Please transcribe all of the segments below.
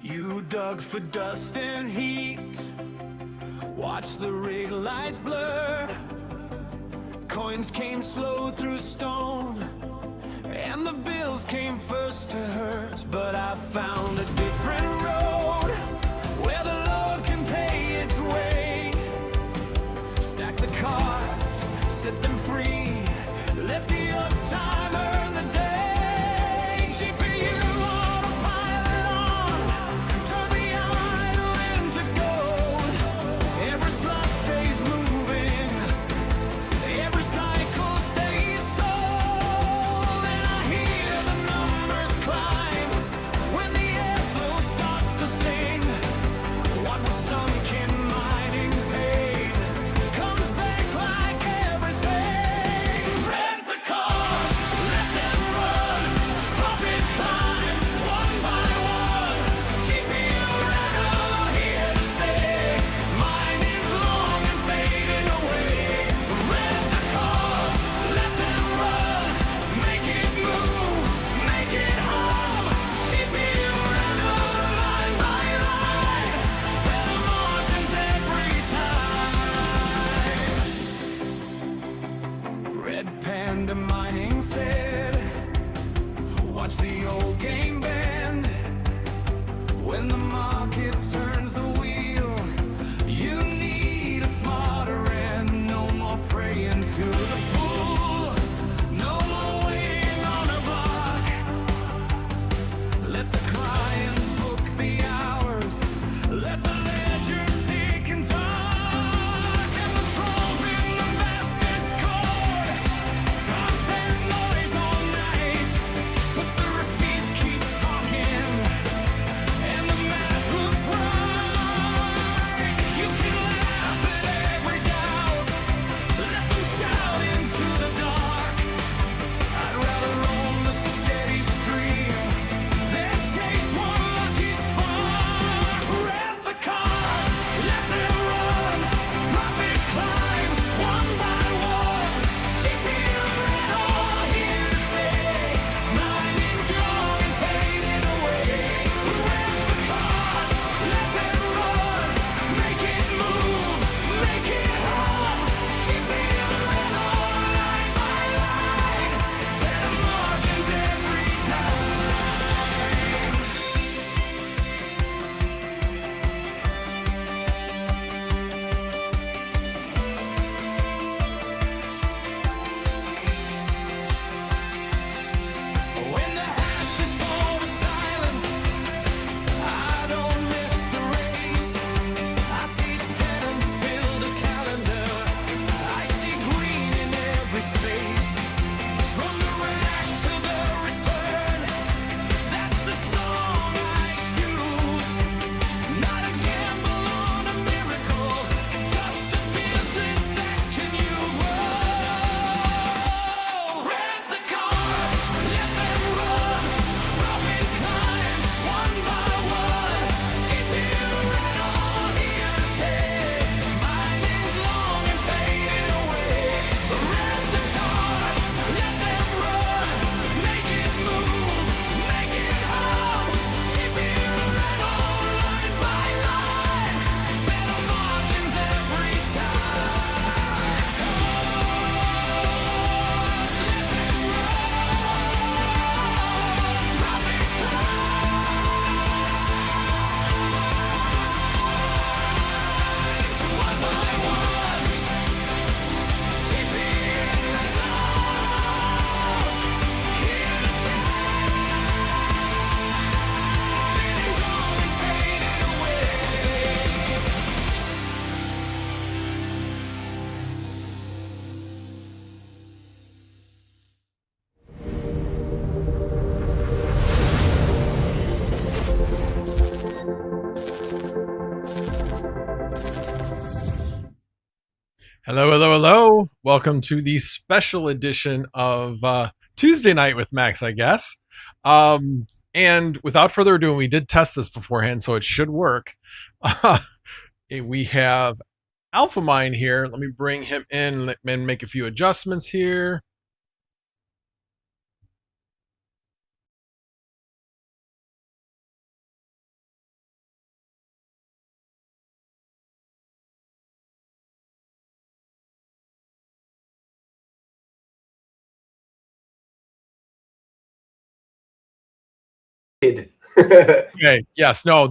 You dug for dust and heat, watch the rig lights blur. Coins came slow through stone, and the bills came first to hurt. But I found a different road, where the Lord can pay its way. Stack the cards, set them free, let the uptime earn the day. GPU autopilot on, turn the idle into gold. Every slot stays moving, every cycle stays sold. And I hear the numbers climb when the airflow starts to sing. What was sunk in mining pain comes back like everything. Rent the cars, let them run, profit climbs one by one. GPU rental here to stay, mining's long and fading away. Rent the cars, let them run, make it move, make it hum. GPU rental line by line, better margins every time. Red Panda Mining said, watch the old game bend. When the market turns the wheel, you need a smarter end. No more praying to the pool, no more waiting on a block. Let the clients book the hours, let the ledger tick and talk. And the trolls in the vast Discord talk their noise all night, but the receipts keep talking, and the math looks right. You can laugh at every doubt, let them shout into the dark. I'd rather roam the steady stream than chase one lucky spark. Rent the cars, let them run, profit climbs one by one. GPU rental here to stay, mining's young and fading away. Rent the cars, let them run, make it move, make it hum. GPU rental line by line, better margins every time. When the hashes fall to silence, I don't miss the race. I see tenants fill the calendar, I see green in every space. From the rack to the return, that's the song I choose. Not a gamble on a miracle, just a business that can you grow. Rent the cars, let them run, profit climbs one by one. GPU rental here to stay, mining's long and fading away. Rent the cars, let them run, make it move, make it hum. GPU rental line by line, better margins every time. Profit climbs one by one. GPU rental here to stay, mining's long and fading away. Hello, hello, hello. Welcome to the special edition of Tuesday Night with Max, I guess. And without further ado, we did test this beforehand, so it should work. We have Alphamine here. Let me bring him in and make a few adjustments here. Okay. Yes. No.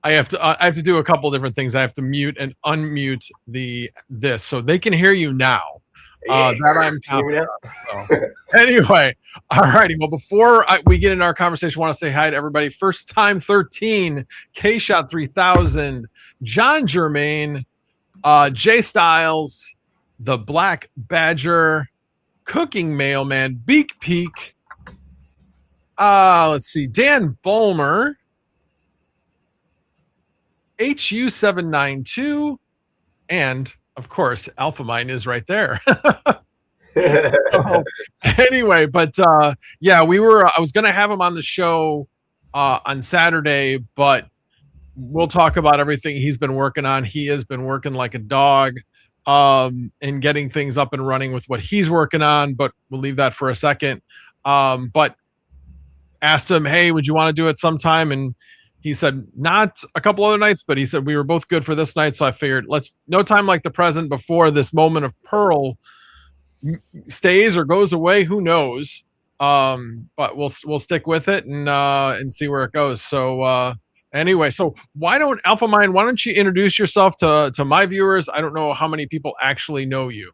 I have to do a couple different things. I have to mute and unmute this so they can hear you now. Yeah, That I'm can you hear me confident. So anyway, all righty. Well, before we get into our conversation, I want to say hi to everybody. First time 13, K Shot 3000, John Germain, Jay Styles, the Black Badger, Cooking Mailman, Beak Peak. Let's see, Dan Bulmer, HU792, and of course, Alphamine is right there. So, anyway, but yeah, I was gonna have him on the show on Saturday, but we'll talk about everything he's been working on. He has been working like a dog and getting things up and running with what he's working on, but we'll leave that for a second. But asked him, hey, would you want to do it sometime? And he said, not a couple other nights, but he said, we were both good for this night. So I figured no time like the present before this moment of Pearl stays or goes away. Who knows? But we'll stick with it and see where it goes. So, anyway, so why don't you introduce yourself to my viewers? I don't know how many people actually know you.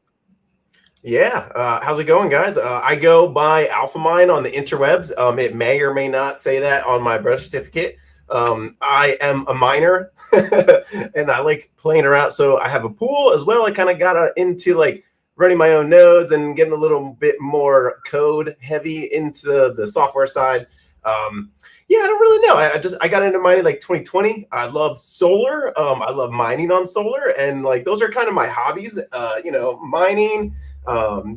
Yeah, how's it going, guys? I go by Alphamine on the interwebs. It may or may not say that on my birth certificate. I am a miner, and I like playing around. So I have a pool as well. I kind of got into like running my own nodes and getting a little bit more code heavy into the software side. Yeah, I don't really know. I got into mining like 2020. I love solar. I love mining on solar, and like those are kind of my hobbies. Mining,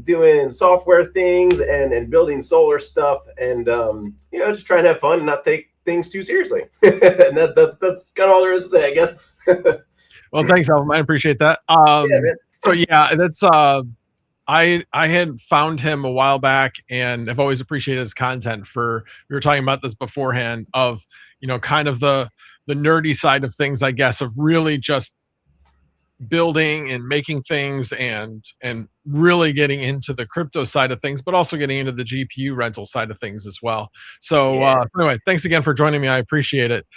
doing software things, and building solar stuff, and just trying to have fun and not take things too seriously. And that's kind of all there is to say, I guess. Well, thanks, Alvin. I appreciate that. So yeah, that's I had found him a while back, and I've always appreciated his content. We were talking about this beforehand of kind of the nerdy side of things, I guess, of really just building and making things and really getting into the crypto side of things, but also getting into the GPU rental side of things as well. So anyway, thanks again for joining me. I appreciate it.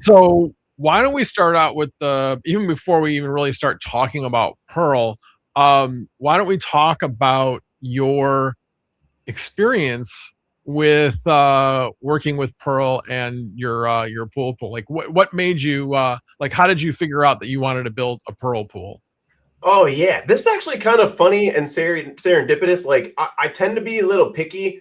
So why don't we start out with even before we even really start talking about Pearl, why don't we talk about your experience with working with Pearl and your pool? Like what made you how did you figure out that you wanted to build a Pearl pool? Oh yeah, this is actually kind of funny and serendipitous. Like I tend to be a little picky.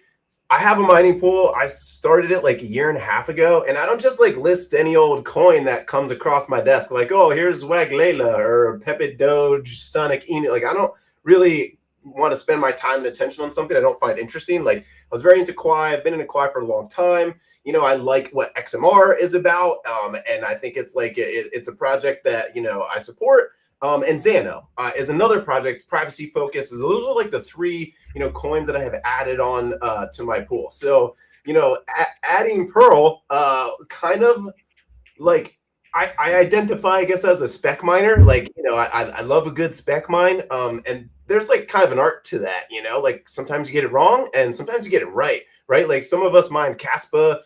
I have a mining pool. I started it like a year and a half ago, and I don't just like list any old coin that comes across my desk. Like, oh, here's Waglela or Pepe Doge, Sonic Enu. Like, I don't really want to spend my time and attention on something I don't find interesting. Like, I was very into Quai. I've been into Quai for a long time. I like what XMR is about, and I think it's like it's a project that I support. And Xano is another project, privacy focused. Those are like the three, coins that I have added on to my pool. So, adding Pearl, kind of like I identify, I guess, as a spec miner. Like, I love a good spec mine. And there's like kind of an art to that, like sometimes you get it wrong and sometimes you get it right, right? Like some of us mine Caspa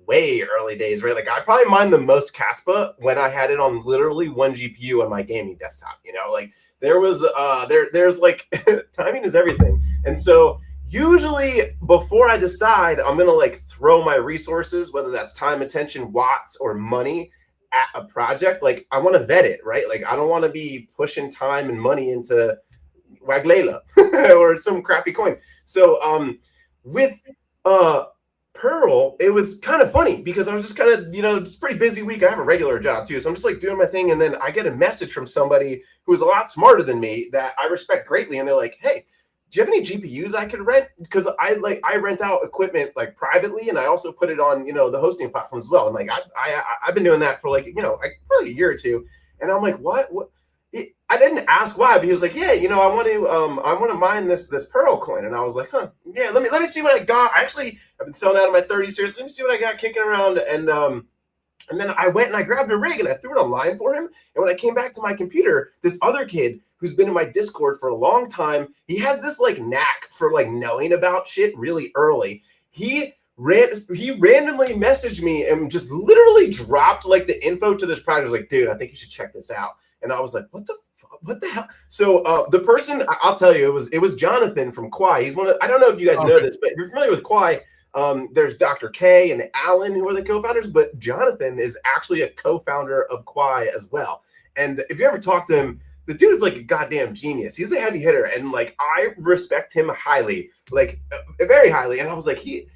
way early days, right? Like I probably mined the most Caspa when I had it on literally one GPU on my gaming desktop. Like there was there's like timing is everything. And so usually before I decide I'm gonna like throw my resources, whether that's time, attention, watts, or money at a project, like I want to vet it, right? Like I don't want to be pushing time and money into Waglela or some crappy coin. So with Pearl, it was kind of funny because I was just kind of, it's a pretty busy week. I have a regular job too. So I'm just like doing my thing. And then I get a message from somebody who's a lot smarter than me that I respect greatly. And they're like, hey, do you have any GPUs I could rent? Because I rent out equipment like privately, and I also put it on, the hosting platform as well. And like, I've been doing that for like, probably a year or two. And I'm like, what? I didn't ask why, but he was like, yeah, I want to mine this Pearl coin. And I was like, huh, yeah, let me see what I got. I've been selling out of my 30 series. Let me see what I got kicking around. And then I went and I grabbed a rig and I threw it online for him. And when I came back to my computer, this other kid who's been in my Discord for a long time, he has this like knack for like knowing about shit really early. He he randomly messaged me and just literally dropped like the info to this project. I was like, dude, I think you should check this out. And I was like, what the hell? So the person, I'll tell you, it was Jonathan from Quai. He's one of, I don't know if you guys know this, but if you're familiar with Quai, there's Dr. K and Alan who are the co-founders, but Jonathan is actually a co-founder of Quai as well. And if you ever talk to him, the dude is like a goddamn genius. He's a heavy hitter, and like I respect him highly, like very highly. And I was like, he's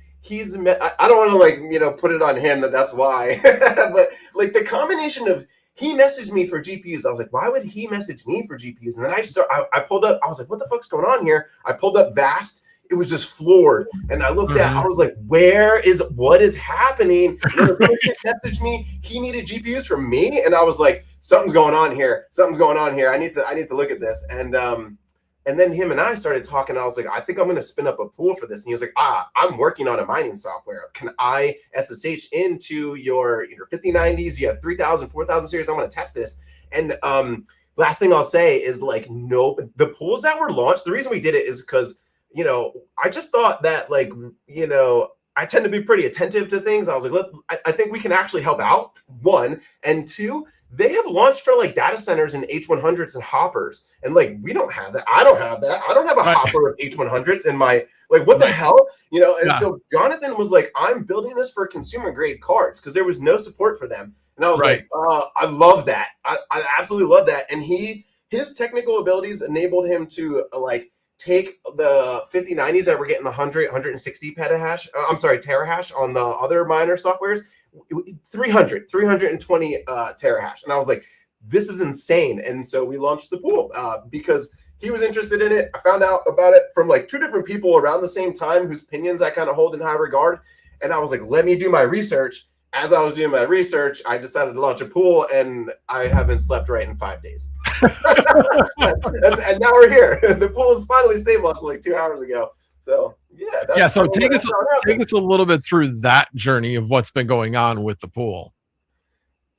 I don't want to like put it on him that's why, but like the combination of he messaged me for GPUs. I was like, why would he message me for GPUs? And then I pulled up. I was like, what the fuck's going on here? I pulled up Vast. It was just floored. And I looked at, I was like, what is happening? And then some kid messaged me, he needed GPUs from me. And I was like, something's going on here. Something's going on here. I need to look at this. And then him and I started talking. I was like, I think I'm going to spin up a pool for this. And he was like, I'm working on a mining software. Can I SSH into your 5090s? You have 3000, 4000 series. I'm going to test this. And last thing I'll say is like, no, the pools that were launched, the reason we did it is because I just thought that I tend to be pretty attentive to things. I was like, I think we can actually help out, one. And two, they have launched for like data centers and H100s and hoppers. And like, we don't have that. I don't have that. I don't have a hopper of H100s in my, like, what the hell? And so Jonathan was like, I'm building this for consumer grade cards because there was no support for them. And I was like, I love that. I absolutely love that. And his technical abilities enabled him to take the 5090s that were getting 160 petahash, terahash on the other miner softwares, 320 terahash. And I was like, this is insane. And so we launched the pool because he was interested in it. I found out about it from like two different people around the same time whose opinions I kind of hold in high regard. And I was like, let me do my research. As I was doing my research, I decided to launch a pool, and I haven't slept right in 5 days. and now we're here. The pool is finally stable. It's like 2 hours ago. So yeah. So take us a little bit through that journey of what's been going on with the pool.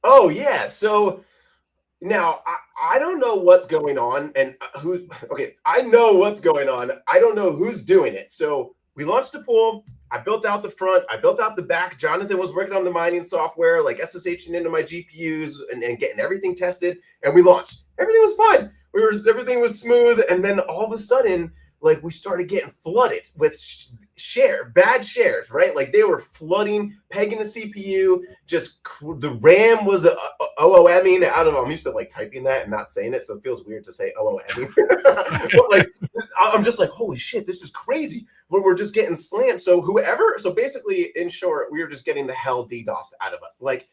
Oh yeah. So now I don't know what's going on and I know what's going on. I don't know who's doing it. So we launched the pool. I built out the front. I built out the back. Jonathan was working on the mining software, like SSHing into my GPUs and getting everything tested. And we launched. Everything was fine. Everything was smooth. And then all of a sudden, like we started getting flooded with bad shares, right? Like they were flooding, pegging the CPU. Just the RAM was OOMing out of. I'm used to like typing that and not saying it, so it feels weird to say OOMing. But like, I'm just like, holy shit, this is crazy. We're just getting slammed. So basically, in short, we were just getting the hell DDoSed out of us. Like,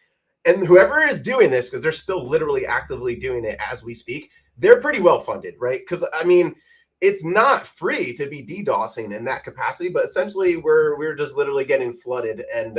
and whoever is doing this, because they're still literally actively doing it as we speak, they're pretty well funded, right? Because I mean, it's not free to be DDoSing in that capacity, but essentially we're just literally getting flooded, and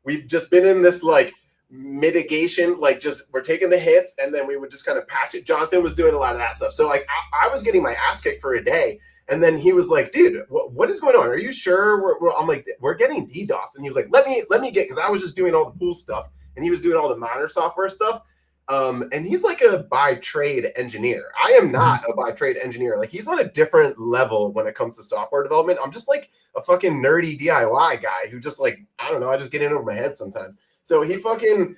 we've just been in this like mitigation, like just we're taking the hits, and then we would just kind of patch it. Jonathan was doing a lot of that stuff, so like I was getting my ass kicked for a day. And then he was like, dude, what is going on? Are you sure? I'm like, we're getting DDoS. And he was like, let me get, because I was just doing all the pool stuff and he was doing all the miner software stuff. And he's like a by trade engineer. I am not a by trade engineer. Like he's on a different level when it comes to software development. I'm just like a fucking nerdy DIY guy who just like, I don't know, I just get in over my head sometimes. So he fucking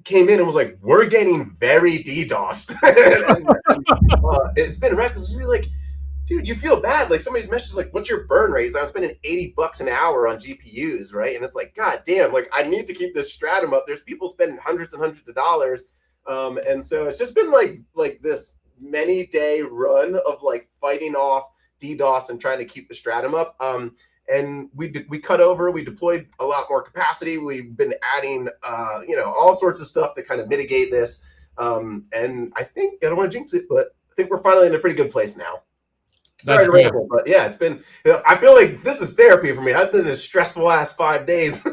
came in and was like, we're getting very DDoSed. It's been rough because it's really like, dude, you feel bad. Like somebody's message like, what's your burn rate? I'm spending $80 an hour on GPUs, right? And it's like, God damn, like I need to keep this stratum up. There's people spending hundreds and hundreds of dollars. And so it's just been like this many day run of like fighting off DDoS and trying to keep the stratum up. And we cut over, we deployed a lot more capacity. We've been adding, all sorts of stuff to kind of mitigate this. And I think, I don't want to jinx it, but I think we're finally in a pretty good place now. Sorry to ramble, but yeah, it's been, I feel like this is therapy for me. I've been in this stressful ass 5 days.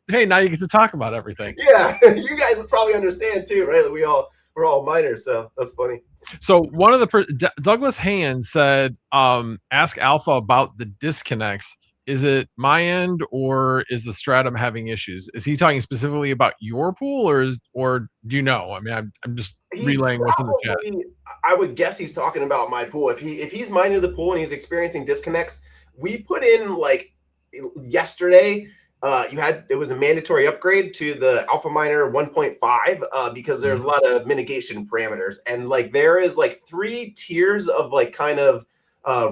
Hey, now you get to talk about everything. Yeah, you guys probably understand too, right? That we're all miners, so that's funny. So one of the Douglas Haynes said, ask Alpha about the disconnects. Is it my end or is the stratum having issues? Is he talking specifically about your pool or do you know? I mean, I'm just relaying what's in the chat. I would guess he's talking about my pool. If he's mining the pool and he's experiencing disconnects, we put in like yesterday, it was a mandatory upgrade to the Alphaminer 1.5 because there's a lot of mitigation parameters, and like there is like 3 tiers of like kind of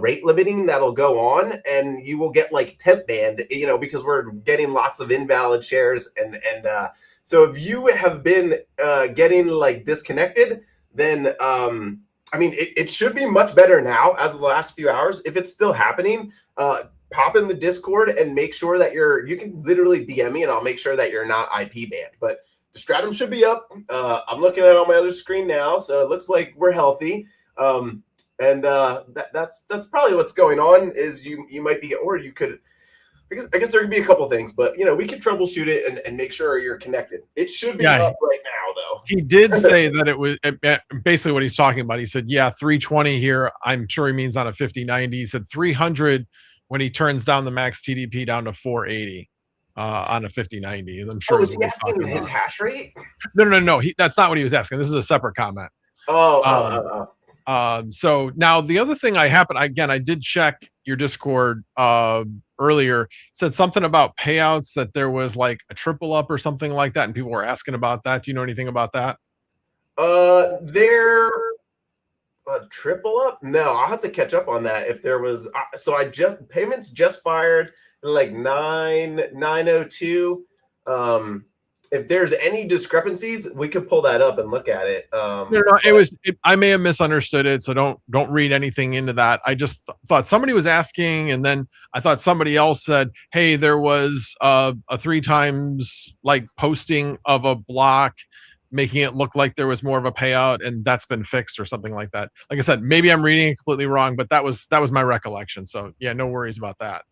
rate limiting that'll go on, and you will get like temp banned, because we're getting lots of invalid shares, and so if you have been getting like disconnected, then I mean, it should be much better now as of the last few hours. If it's still happening, pop in the Discord and make sure that you can literally DM me and I'll make sure that you're not IP banned. But the stratum should be up. I'm looking at it on my other screen now, so it looks like we're healthy. That's probably what's going on. Is you might be, or you could. I guess there could be a couple things, but we could troubleshoot it and make sure you're connected. It should be up right now, though. He did say that it was basically what he's talking about. He said, yeah, 320 here. I'm sure he means on a 5090. He said 300 when he turns down the max TDP down to 480 on a 5090. I'm sure. Oh, is he asking his hash rate? No. That's not what he was asking. This is a separate comment. So now the other thing I did check your Discord earlier. It said something about payouts, that there was like a triple up or something like that, and people were asking about that. Do you know anything about that? There a triple up? No, I'll have to catch up on that. If there was, payments just fired like 902. If there's any discrepancies, we could pull that up and look at it. I may have misunderstood it, so don't read anything into that. I just thought somebody was asking, and then I thought somebody else said, hey, there was a 3 times like posting of a block, making it look like there was more of a payout, and that's been fixed or something like that. Like I said, maybe I'm reading it completely wrong, but that was my recollection. So yeah, no worries about that.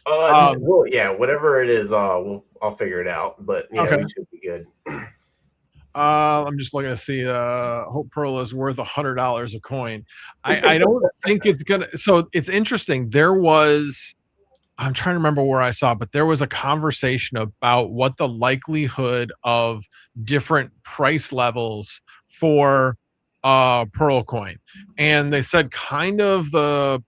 Well, yeah, whatever it is, I'll figure it out. But yeah, okay. We should be good. I'm just looking to see. Hope Pearl is worth $100 a coin. I don't think it's gonna. So it's interesting. I'm trying to remember where I saw, but there was a conversation about what the likelihood of different price levels for Pearl coin, and they said kind of the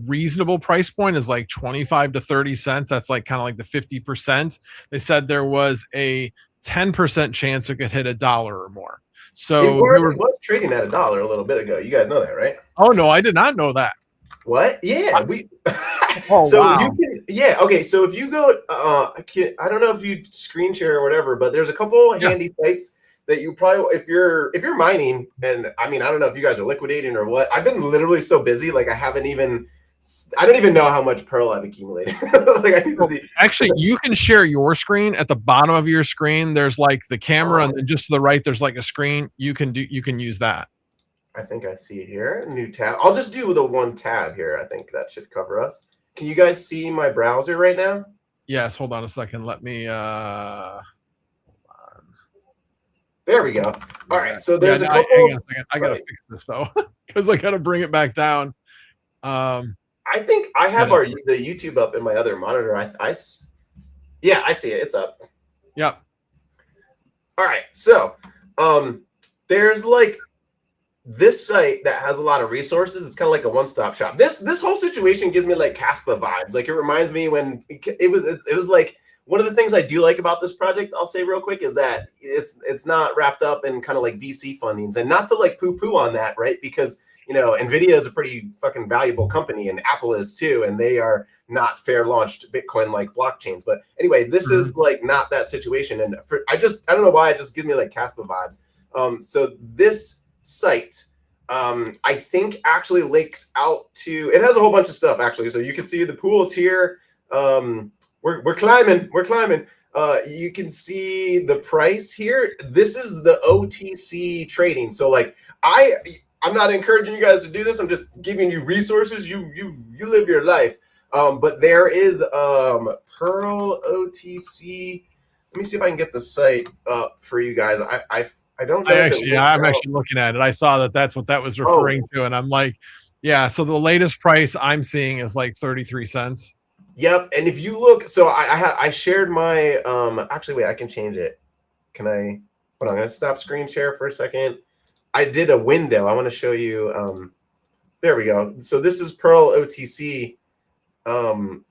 reasonable price point is like 25 to 30 cents. That's like kind of like the 50%. They said there was a 10% chance it could hit $1 or more. So it was trading at $1 a little bit ago. You guys know that, right? Oh no, I did not know that. What? Yeah, wow. Okay. So if you go, I don't know if you screen share or whatever, but there's a couple handy sites that you probably, if you're mining, and I mean, I don't know if you guys are liquidating or what. I've been literally so busy, like I don't even know how much Pearl I've accumulated. Like I need to see. Actually, you can share your screen. At the bottom of your screen, there's like the camera, and then just to the right, there's like a screen. You can use that. I think I see it here. New tab. I'll just do the one tab here. I think that should cover us. Can you guys see my browser right now? Yes. Hold on a second. Let me. There we go. All right. So there's a couple. Hang on a second. I gotta fix this though, because I gotta bring it back down. I think I have the YouTube up in my other monitor. I see it. It's up. Yep. All right. So there's like this site that has a lot of resources. It's kind of like a one-stop shop. This whole situation gives me like Caspa vibes. Like it reminds me when it was like. One of the things I do like about this project, I'll say real quick, is that it's not wrapped up in kind of like VC fundings, and not to like poo-poo on that, right? Because Nvidia is a pretty fucking valuable company, and Apple is too, and they are not fair launched Bitcoin like blockchains. But anyway, this is like not that situation, and I don't know why it just gives me like Caspa vibes. So this site, I think actually links out to. It has a whole bunch of stuff actually, so you can see the pools here. We're climbing. You can see the price here. This is the OTC trading. So like I'm not encouraging you guys to do this. I'm just giving you resources. You live your life. But there is Pearl OTC. Let me see if I can get the site up for you guys. I don't know. I'm actually looking at it. I saw that's what that was referring to, and I'm like, yeah. So the latest price I'm seeing is like 33 cents. Yep, and if you look, so I shared my actually wait, I can change it. Can I? Hold on, I'm gonna stop screen share for a second. I did a window. I want to show you. There we go. So this is Pearl OTC, and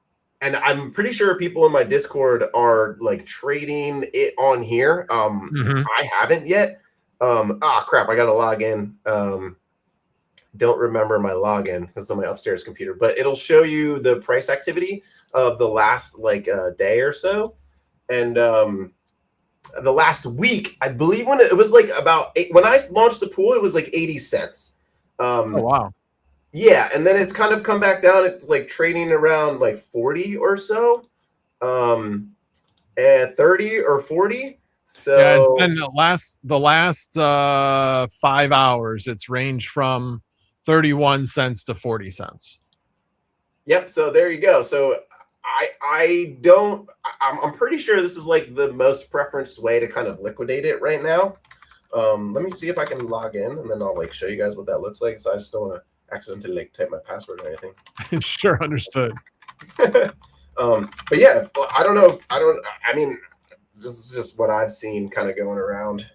and I'm pretty sure people in my Discord are like trading it on here. Mhm. I haven't yet. Crap, I gotta log in. Don't remember my login because it's on my upstairs computer, but it'll show you the price activity of the last like day or so. And the last week, I believe when it was like about when I launched the pool, it was like 80 cents. Oh wow. Yeah, and then it's kind of come back down. It's like trading around like 40 or so, and 30 or 40. Yeah, it's So been the last 5 hours. It's ranged from 31 cents to 40 cents. yep. So there you go. So I don't. I'm pretty sure this is like the most preferenced way to kind of liquidate it right now. Let me see if I can log in, and then I'll like show you guys what that looks like. So I just don't want to accidentally like type my password or anything. Sure, understood. But yeah, I don't know. I mean, this is just what I've seen kind of going around.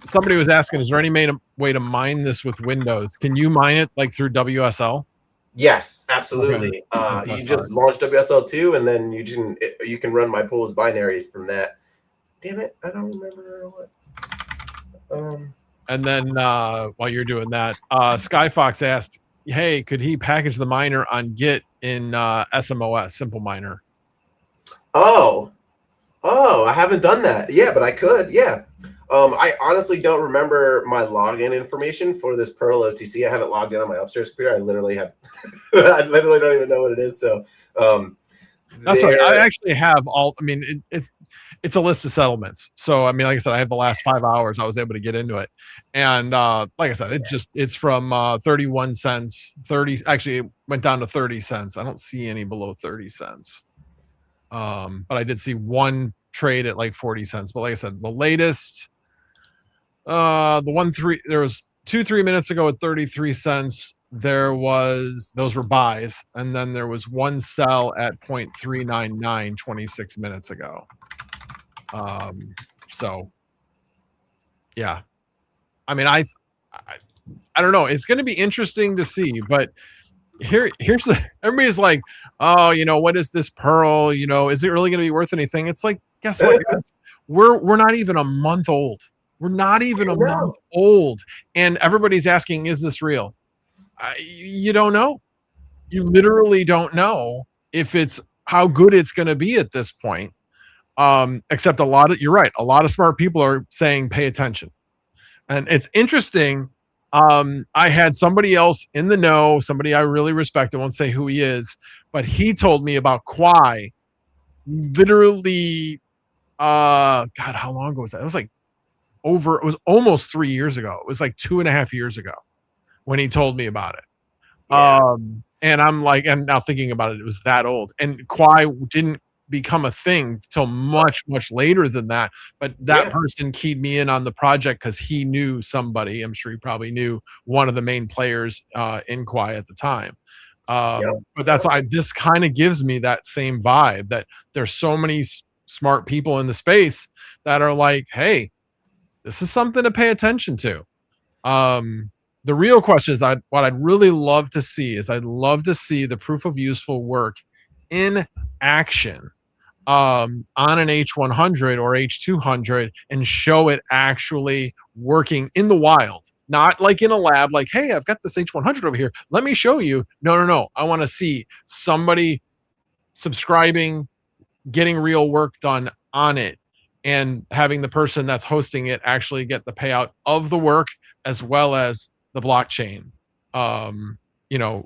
Somebody was asking, is there any way to mine this with Windows? Can you mine it like through WSL? Yes, absolutely. Okay. You just launch WSL2, and then you can run my pools binary from that. Damn it, I don't remember what. And then while you're doing that, Skyfox asked, hey, could he package the miner on Git in SMOS, Simple Miner? Oh, I haven't done that. Yeah, but I could. Yeah. I honestly don't remember my login information for this Perl OTC. I haven't logged in on my upstairs computer. I literally have, I literally don't even know what it is. So, that's right. I actually have all. I mean, it's a list of settlements. So, I mean, like I said, I have the last 5 hours. I was able to get into it, and like I said, it's from 31 cents. 30 actually it went down to 30 cents. I don't see any below 30 cents. But I did see one trade at like 40 cents. But like I said, the latest. There was 3 minutes ago at 33 cents. There was, those were buys, and then there was one sell at 0.399 26 minutes ago. So yeah, I mean, I don't know. It's going to be interesting to see, but here's the, everybody's like, oh, you know, what is this Pearl? You know, is it really going to be worth anything? It's like, guess what, guys? We're not even a month old. We're not even a month old. And everybody's asking, is this real? You don't know. You literally don't know if it's how good it's going to be at this point. Except you're right. A lot of smart people are saying, pay attention. And it's interesting. I had somebody else in the know, somebody I really respect. I won't say who he is, but he told me about Quai literally, God, how long ago was that? It was like it was almost 3 years ago. It was like 2.5 years ago when he told me about it. Yeah. And I'm like, and now thinking about it, it was that old. And Quai didn't become a thing till much, much later than that. But that person keyed me in on the project because he knew somebody. I'm sure he probably knew one of the main players in Quai at the time. But that's why this kind of gives me that same vibe that there's so many smart people in the space that are like, hey, this is something to pay attention to. The real question is what I'd really love to see is I'd love to see the proof of useful work in action on an H100 or H200 and show it actually working in the wild. Not like in a lab, like, hey, I've got this H100 over here. Let me show you. No. I want to see somebody subscribing, getting real work done on it, and having the person that's hosting it actually get the payout of the work as well as the blockchain,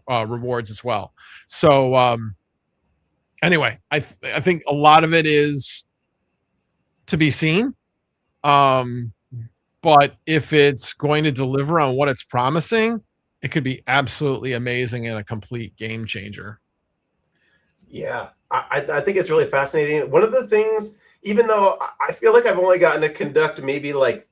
rewards as well. So anyway, I think a lot of it is to be seen. But if it's going to deliver on what it's promising, it could be absolutely amazing and a complete game changer. Yeah, I think it's really fascinating. One of the things, even though I feel like I've only gotten to conduct maybe like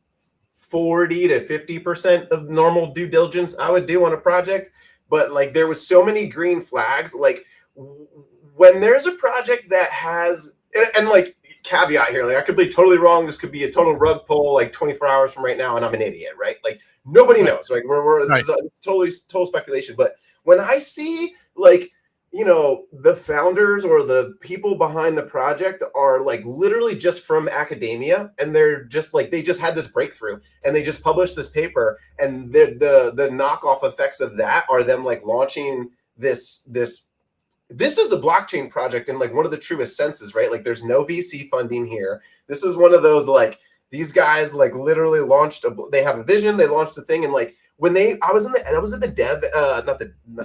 40 to 50% of normal due diligence I would do on a project, but like there was so many green flags. Like when there's a project that has, and like caveat here, like I could be totally wrong. This could be a total rug pull like 24 hours from right now, and I'm an idiot, right? Like nobody knows. Like this is total speculation. But when I see like, you know, the founders or the people behind the project are like literally just from academia, and they're just like, they just had this breakthrough and they just published this paper, and the knockoff effects of that are them like launching this is a blockchain project in like one of the truest senses, right? Like there's no VC funding here. This is one of those like, these guys like literally they have a vision, they launched a thing, and like when I was at the dev,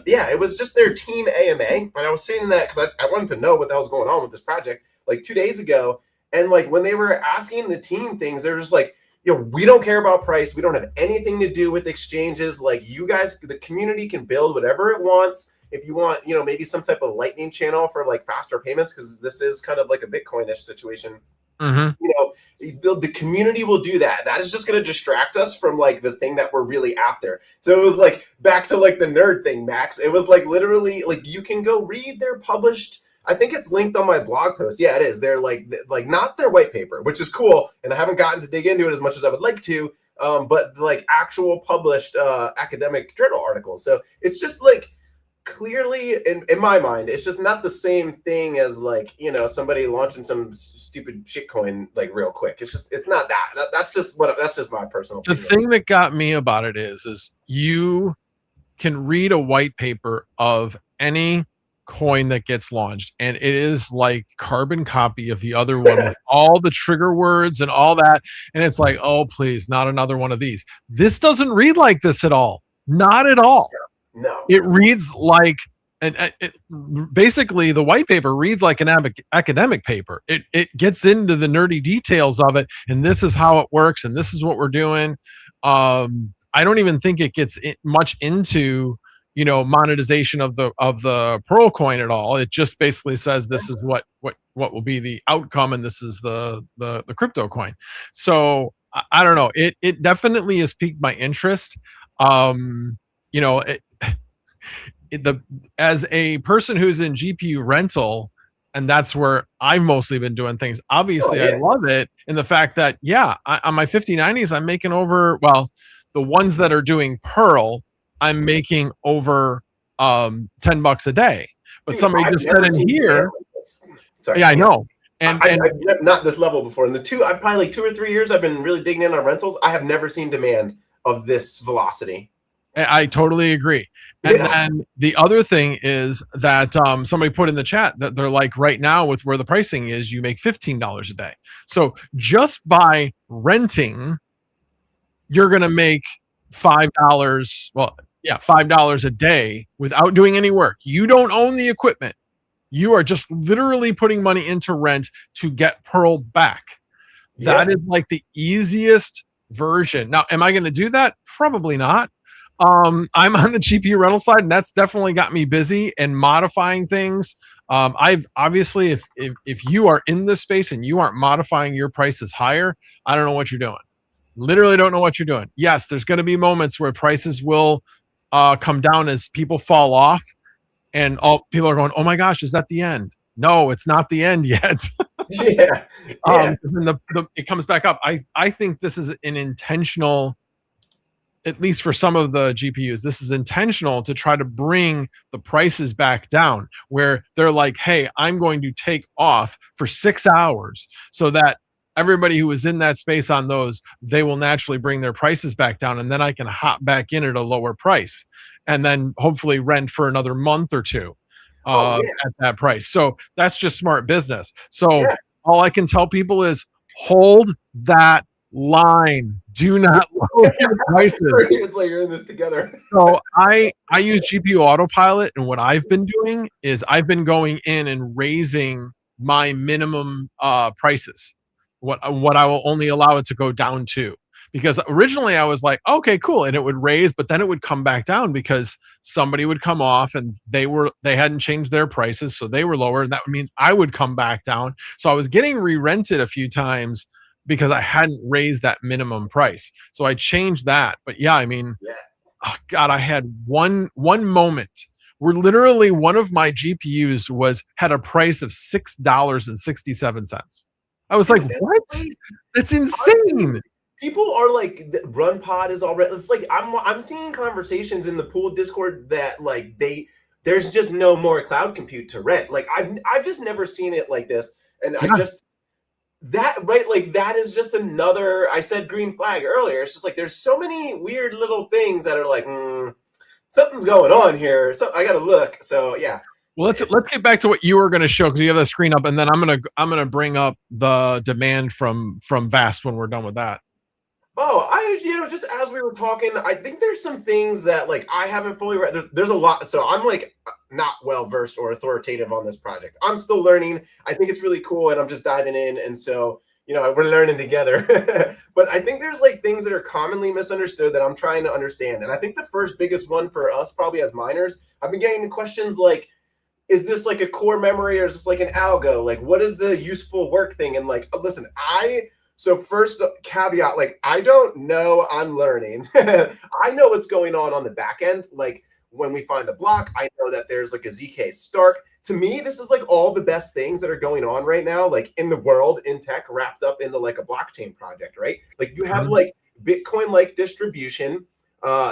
it was just their team AMA, and I was seeing that because I wanted to know what the hell's going on with this project like 2 days ago, and like when they were asking the team things, they're just like, you know, we don't care about price, we don't have anything to do with exchanges, like you guys, the community can build whatever it wants. If you want, you know, maybe some type of lightning channel for like faster payments, because this is kind of like a Bitcoin-ish situation. Mm-hmm. You know, the community will do that. That is just going to distract us from like the thing that we're really after. So it was like back to like the nerd thing, Max. It was like literally like you can go read their published. I think it's linked on my blog post. Yeah, it is. They're like not their white paper, which is cool, and I haven't gotten to dig into it as much as I would like to. But like actual published academic journal articles. So it's just like, clearly in my mind, it's just not the same thing as like, you know, somebody launching some stupid shitcoin like real quick. It's not that's just my personal opinion. The thing that got me about it is you can read a white paper of any coin that gets launched, and it is like carbon copy of the other one with all the trigger words and all that, and it's like, oh please, not another one of these. This doesn't read like this at all. Not at all. No, it reads like basically the white paper reads like an academic paper. It gets into the nerdy details of it, and this is how it works, and this is what we're doing. I don't even think it gets much into, you know, monetization of the Pearl coin at all. It just basically says this is what will be the outcome, and this is the crypto coin. So I don't know. It definitely has piqued my interest. You know, as a person who's in GPU rental, and that's where I've mostly been doing things. Obviously, I love it in the fact that, on my 5090s, I'm making over, well, the ones that are doing Pearl, I'm making over $10 a day. But dude, somebody just said in here, sorry, I know. And I've not this level before. In I've probably like 2 or 3 years, I've been really digging in on rentals. I have never seen demand of this velocity. I totally agree. And then the other thing is that somebody put in the chat that they're like, right now with where the pricing is, you make $15 a day. So just by renting, you're going to make $5. Well, $5 a day without doing any work. You don't own the equipment. You are just literally putting money into rent to get Pearl back. That is like the easiest version. Now, am I going to do that? Probably not. I'm on the GPU rental side, and that's definitely got me busy and modifying things. I've obviously, if you are in this space and you aren't modifying your prices higher, I don't know what you're doing. Literally don't know what you're doing. Yes, there's going to be moments where prices will come down as people fall off, and all people are going, oh my gosh, is that the end? No, it's not the end yet. It comes back up. I think this is an intentional, at least for some of the GPUs, this is intentional to try to bring the prices back down, where they're like, hey, I'm going to take off for 6 hours so that everybody who is in that space on those, they will naturally bring their prices back down, and then I can hop back in at a lower price and then hopefully rent for another month or two at that price. So that's just smart business. So all I can tell people is hold that line. Do not lower your prices. It's like you're in this together. So I use GPU Autopilot, and what I've been doing is I've been going in and raising my minimum prices. What I will only allow it to go down to, because originally I was like, okay, cool, and it would raise, but then it would come back down because somebody would come off and they hadn't changed their prices, so they were lower, and that means I would come back down. So I was getting re-rented a few times because I hadn't raised that minimum price. So I changed that. But oh God, I had one moment where literally one of my GPUs had a price of $6.67. I was like, what? That's insane. People are like, run pod is already. It's like I'm seeing conversations in the pool Discord that like they there's just no more cloud compute to rent. Like I've just never seen it like this. And Yeah. I just that right, like that is just another, I said green flag earlier. It's just like there's so many weird little things that are like, something's going on here. So I gotta look. So yeah. Well, let's get back to what you were going to show, because you have the screen up, and then I'm gonna bring up the demand from Vast when we're done with that. Oh, just as we were talking, I think there's some things that like I haven't fully read. There's a lot, so I'm like not well versed or authoritative on this project. I'm still learning. I think it's really cool, and I'm just diving in, and so we're learning together. But I think there's like things that are commonly misunderstood that I'm trying to understand, and I think the first biggest one for us, probably as miners, I've been getting questions like, is this like a core memory or is this like an algo? Like, what is the useful work thing? And like, listen, so first caveat, like, I don't know, I'm learning. I know what's going on the back end. Like when we find a block, I know that there's like a ZK Stark. To me, this is like all the best things that are going on right now, like in the world, in tech, wrapped up into like a blockchain project, right? Like you have like Bitcoin-like distribution.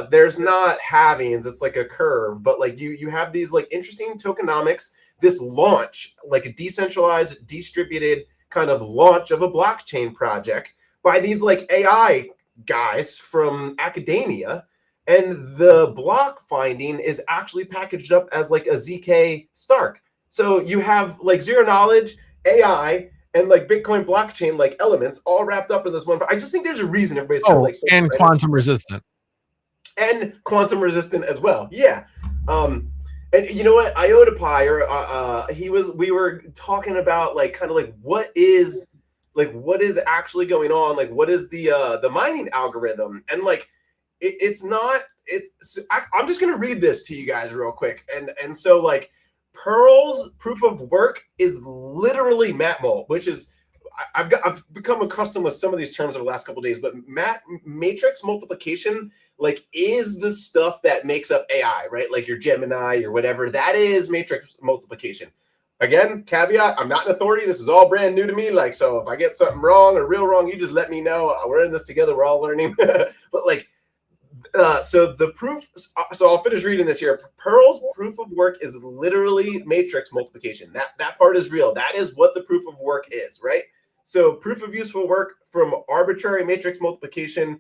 There's not halvings, it's like a curve, but like you have these like interesting tokenomics, this launch, like a decentralized, distributed kind of launch of a blockchain project by these like AI guys from academia. And the block finding is actually packaged up as like a ZK Stark. So you have like zero knowledge, AI, and like Bitcoin blockchain like elements all wrapped up in this one. But I just think there's a reason everybody's kind of like so and quantum resistant. And quantum resistant as well. Yeah. And you know what? IotaPie, or we were talking about like kind of like what is actually going on? Like what is the mining algorithm? And like I'm just gonna read this to you guys real quick. And so like Pearl's proof of work is literally matmul, which is I've become accustomed with some of these terms over the last couple of days, but matrix multiplication like is the stuff that makes up AI, right? Like your Gemini, your whatever, that is matrix multiplication. Again, caveat, I'm not an authority. This is all brand new to me. Like, so if I get something wrong or real wrong, you just let me know. We're in this together. We're all learning. But like, so the proof, so I'll finish reading this here. Pearl's proof of work is literally matrix multiplication. That part is real. That is what the proof of work is, right? So proof of useful work from arbitrary matrix multiplication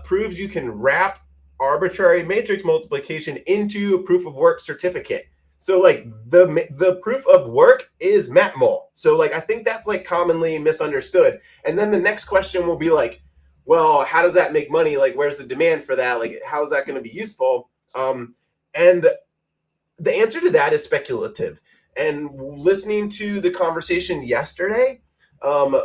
proves you can wrap arbitrary matrix multiplication into a proof of work certificate. So like the proof of work is matmul. So like I think that's like commonly misunderstood. And then the next question will be like, well, how does that make money? Like, where's the demand for that? Like, how is that going to be useful? And the answer to that is speculative. And listening to the conversation yesterday,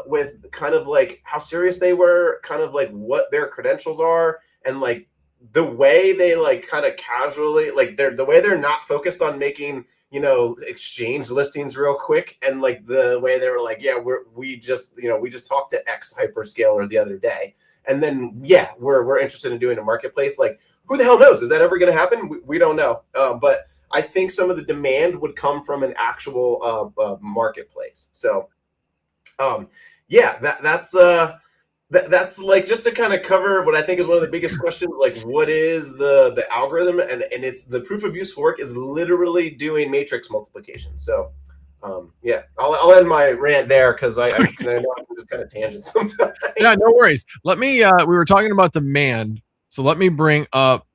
with kind of like how serious they were, kind of like what their credentials are, and like the way they like kind of casually, like the way they're not focused on making, exchange listings real quick. And like the way they were like, yeah, we just talked to X hyperscaler the other day. And then, yeah, we're interested in doing a marketplace. Like, who the hell knows? Is that ever going to happen? We don't know. But I think some of the demand would come from an actual marketplace. So, yeah, that's like just to kind of cover what I think is one of the biggest questions. Like, what is the algorithm? And it's the proof of useful work is literally doing matrix multiplication. So. Yeah, I'll end my rant there because I know I'm just kind of tangent sometimes. Yeah, no worries. Let me. We were talking about demand, so let me bring up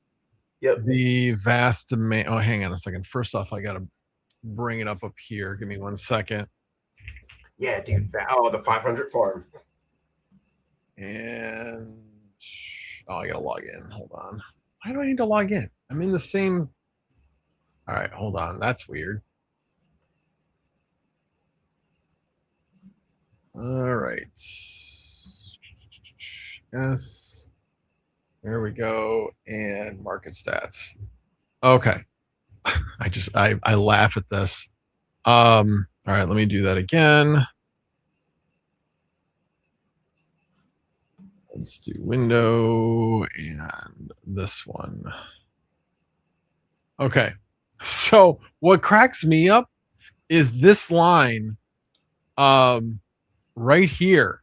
the vast demand. Oh, hang on a second. First off, I gotta bring it up here. Give me 1 second. Yeah, dude. Oh, the 500 farm. And I gotta log in. Hold on. Why do I need to log in? I'm in the same. All right, hold on. That's weird. All right. Yes. There we go. And market stats. Okay. I laugh at this. All right, let me do that again. Let's do window and this one. Okay. So what cracks me up is this line right here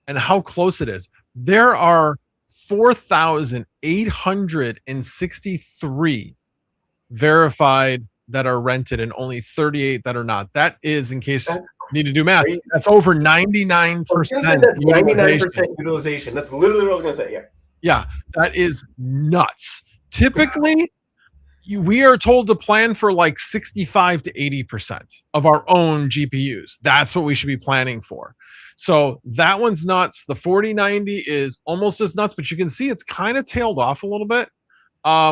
and how close it is. There are 4,863 verified that are rented and only 38 that are not. That is, in case That's you need to do math, crazy. that's over I was 99% gonna say that's 99% utilization. utilization. That's literally what I was gonna say. Yeah. Yeah, that is nuts. Typically, we are told to plan for like 65 to 80% of our own GPUs. That's what we should be planning for. So that one's nuts. The 4090 is almost as nuts, but you can see it's kind of tailed off a little bit,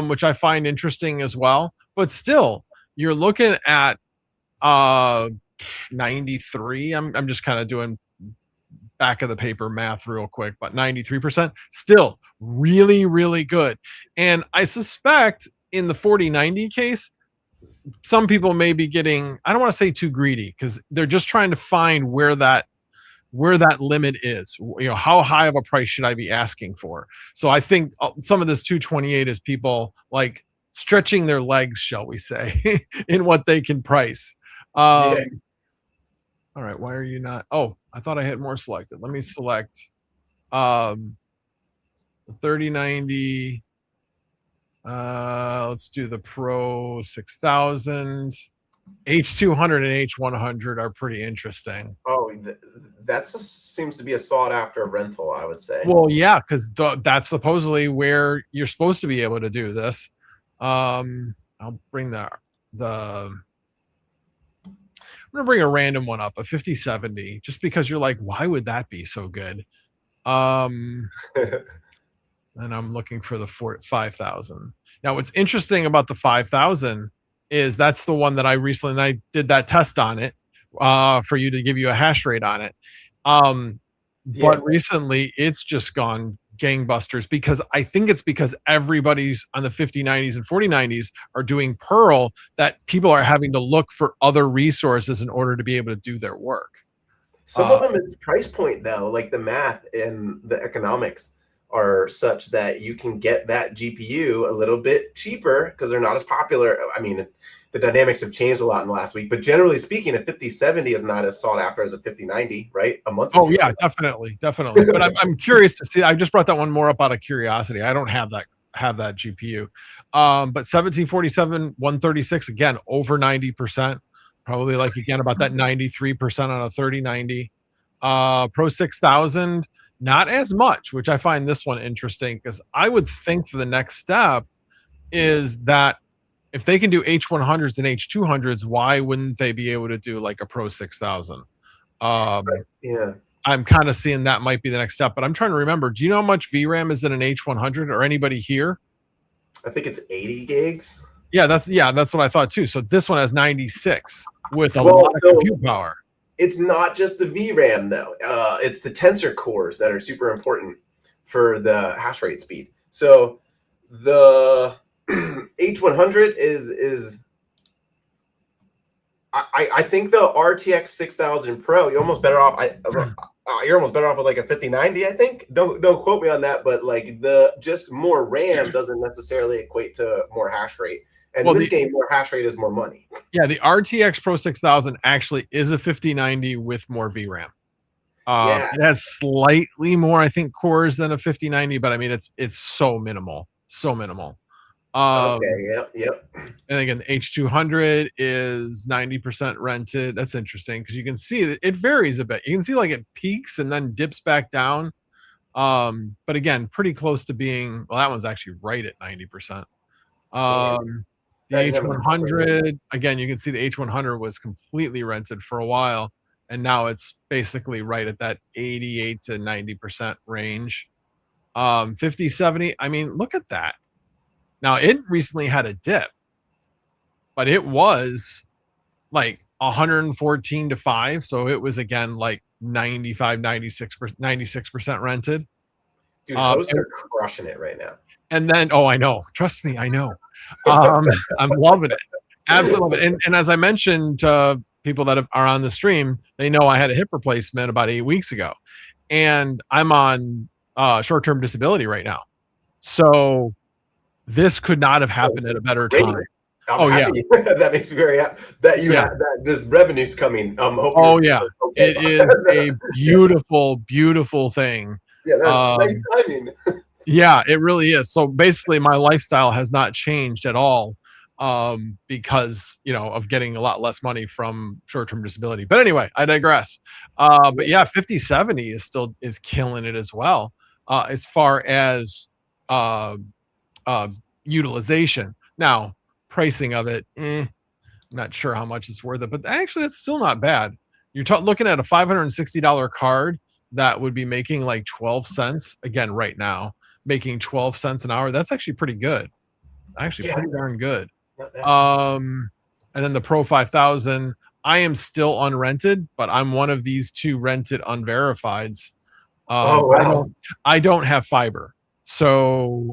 which I find interesting as well. But still, you're looking at 93. I'm just kind of doing back of the paper math real quick, but 93% still really, really good. And I suspect in the 4090 case, some people may be getting, I don't want to say too greedy, because they're just trying to find where that limit is. How high of a price should I be asking for? So I think some of this 228 is people like stretching their legs, shall we say, in what they can price. Yeah. All right, why are you not? Oh, I thought I had more selected. Let me select 3090. Let's do the Pro 6000. H200 and H100 are pretty interesting. Oh, that seems to be a sought after rental, I would say. Well, yeah, because that's supposedly where you're supposed to be able to do this. I'll bring I'm gonna bring a random one up, a 5070, just because you're like, why would that be so good? And I'm looking for the 5000. Now, what's interesting about the 5000 is that's the one that I did that test on it for you to give you a hash rate on it. But recently it's just gone gangbusters, because I think it's because everybody's on the 5090s and 4090s are doing Pearl, that people are having to look for other resources in order to be able to do their work. Some of them, it's price point though, like the math and the economics are such that you can get that GPU a little bit cheaper because they're not as popular. I mean, the dynamics have changed a lot in the last week, but generally speaking, a 5070 is not as sought after as a 5090, right? A month. Oh yeah, definitely. But I'm curious to see. I just brought that one more up out of curiosity. I don't have that GPU. But 1747 136, again, over 90%. Probably like, again, about that 93% on a 3090. Pro 6000, not as much, which I find this one interesting, because I would think the next step is that if they can do H100s and H200s, why wouldn't they be able to do like a Pro 6000? Yeah. I'm kind of seeing that might be the next step, but I'm trying to remember. Do you know how much VRAM is in an H100, or anybody here? I think it's 80 gigs. Yeah, that's what I thought too. So this one has 96 with a lot of compute power. It's not just the VRAM though. It's the tensor cores that are super important for the hash rate speed. So the H100 is I think the RTX 6000 Pro, you're almost better off. You're almost better off with like a 5090. I think. Don't quote me on that, but like the just more RAM doesn't necessarily equate to more hash rate. And in this game, more hash rate is more money. Yeah, the RTX Pro 6000 actually is a 5090 with more VRAM. It has slightly more, I think, cores than a 5090, but I mean, it's so minimal. Okay, yep. And again, H200 is 90% rented. That's interesting, because you can see that it varies a bit. You can see like it peaks and then dips back down. But again, pretty close to being, well, that one's actually right at 90%. The H100, again, you can see the H100 was completely rented for a while, and now it's basically right at that 88 to 90% range. 5070, I mean, look at that. Now, it recently had a dip, but it was like 114 to 5. So it was, again, like 95, 96% rented. Dude, hosts are crushing it right now. And then, oh, I know. Trust me, I know. I'm loving it. Absolutely. And as I mentioned to people that are on the stream, they know I had a hip replacement about 8 weeks ago. And I'm on short-term disability right now. So this could not have happened at a better time. Happy. That makes me very happy that you have that this revenue's coming. It is a beautiful, beautiful thing. Yeah, that's nice timing. Yeah, it really is. So basically, my lifestyle has not changed at all. because of getting a lot less money from short-term disability. But anyway, I digress. But yeah, 5070 is killing it as well, as far as uh, uh, utilization. Now, pricing of it, not sure how much it's worth it, but actually that's still not bad. You're looking at a $560 card that would be making like 12 cents again right now, making 12 cents an hour. That's actually pretty good. Actually, pretty darn good. And then the Pro 5000, I am still unrented, but I'm one of these two rented unverifieds. Wow. I don't have fiber. So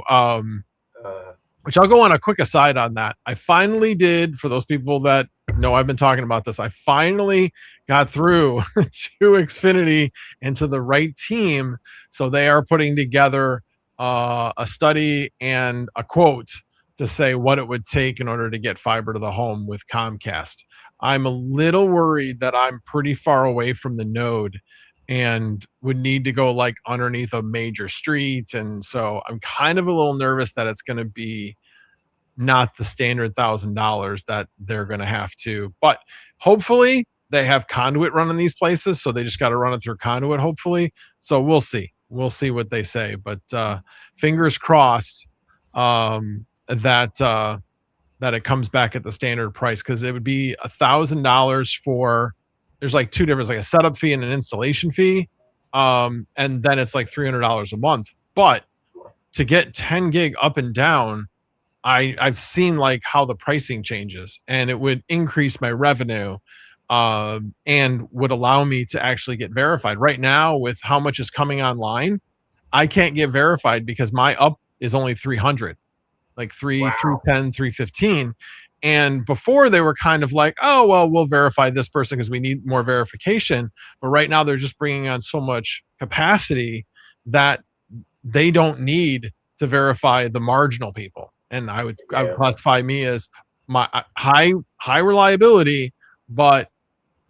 Uh, which I'll go on a quick aside on that. I finally did, for those people that know I've been talking about this, I finally got through to Xfinity and to the right team. So they are putting together a study and a quote to say what it would take in order to get fiber to the home with Comcast. I'm a little worried that I'm pretty far away from the node and would need to go like underneath a major street. And so I'm kind of a little nervous that it's going to be not the standard $1,000 that they're going to have to, but hopefully they have conduit running these places. So they just got to run it through conduit, hopefully. So we'll see what they say, but fingers crossed that it comes back at the standard price. Cause it would be $1,000 for, there's like two different, like a setup fee and an installation fee. And then it's like $300 a month. But to get 10 gig up and down, I've seen like how the pricing changes, and it would increase my revenue and would allow me to actually get verified. Right now, with how much is coming online, I can't get verified because my up is only 300, like 310, 315. And before they were kind of like, oh, well, we'll verify this person because we need more verification. But right now they're just bringing on so much capacity that they don't need to verify the marginal people. And I would classify me as my high reliability, but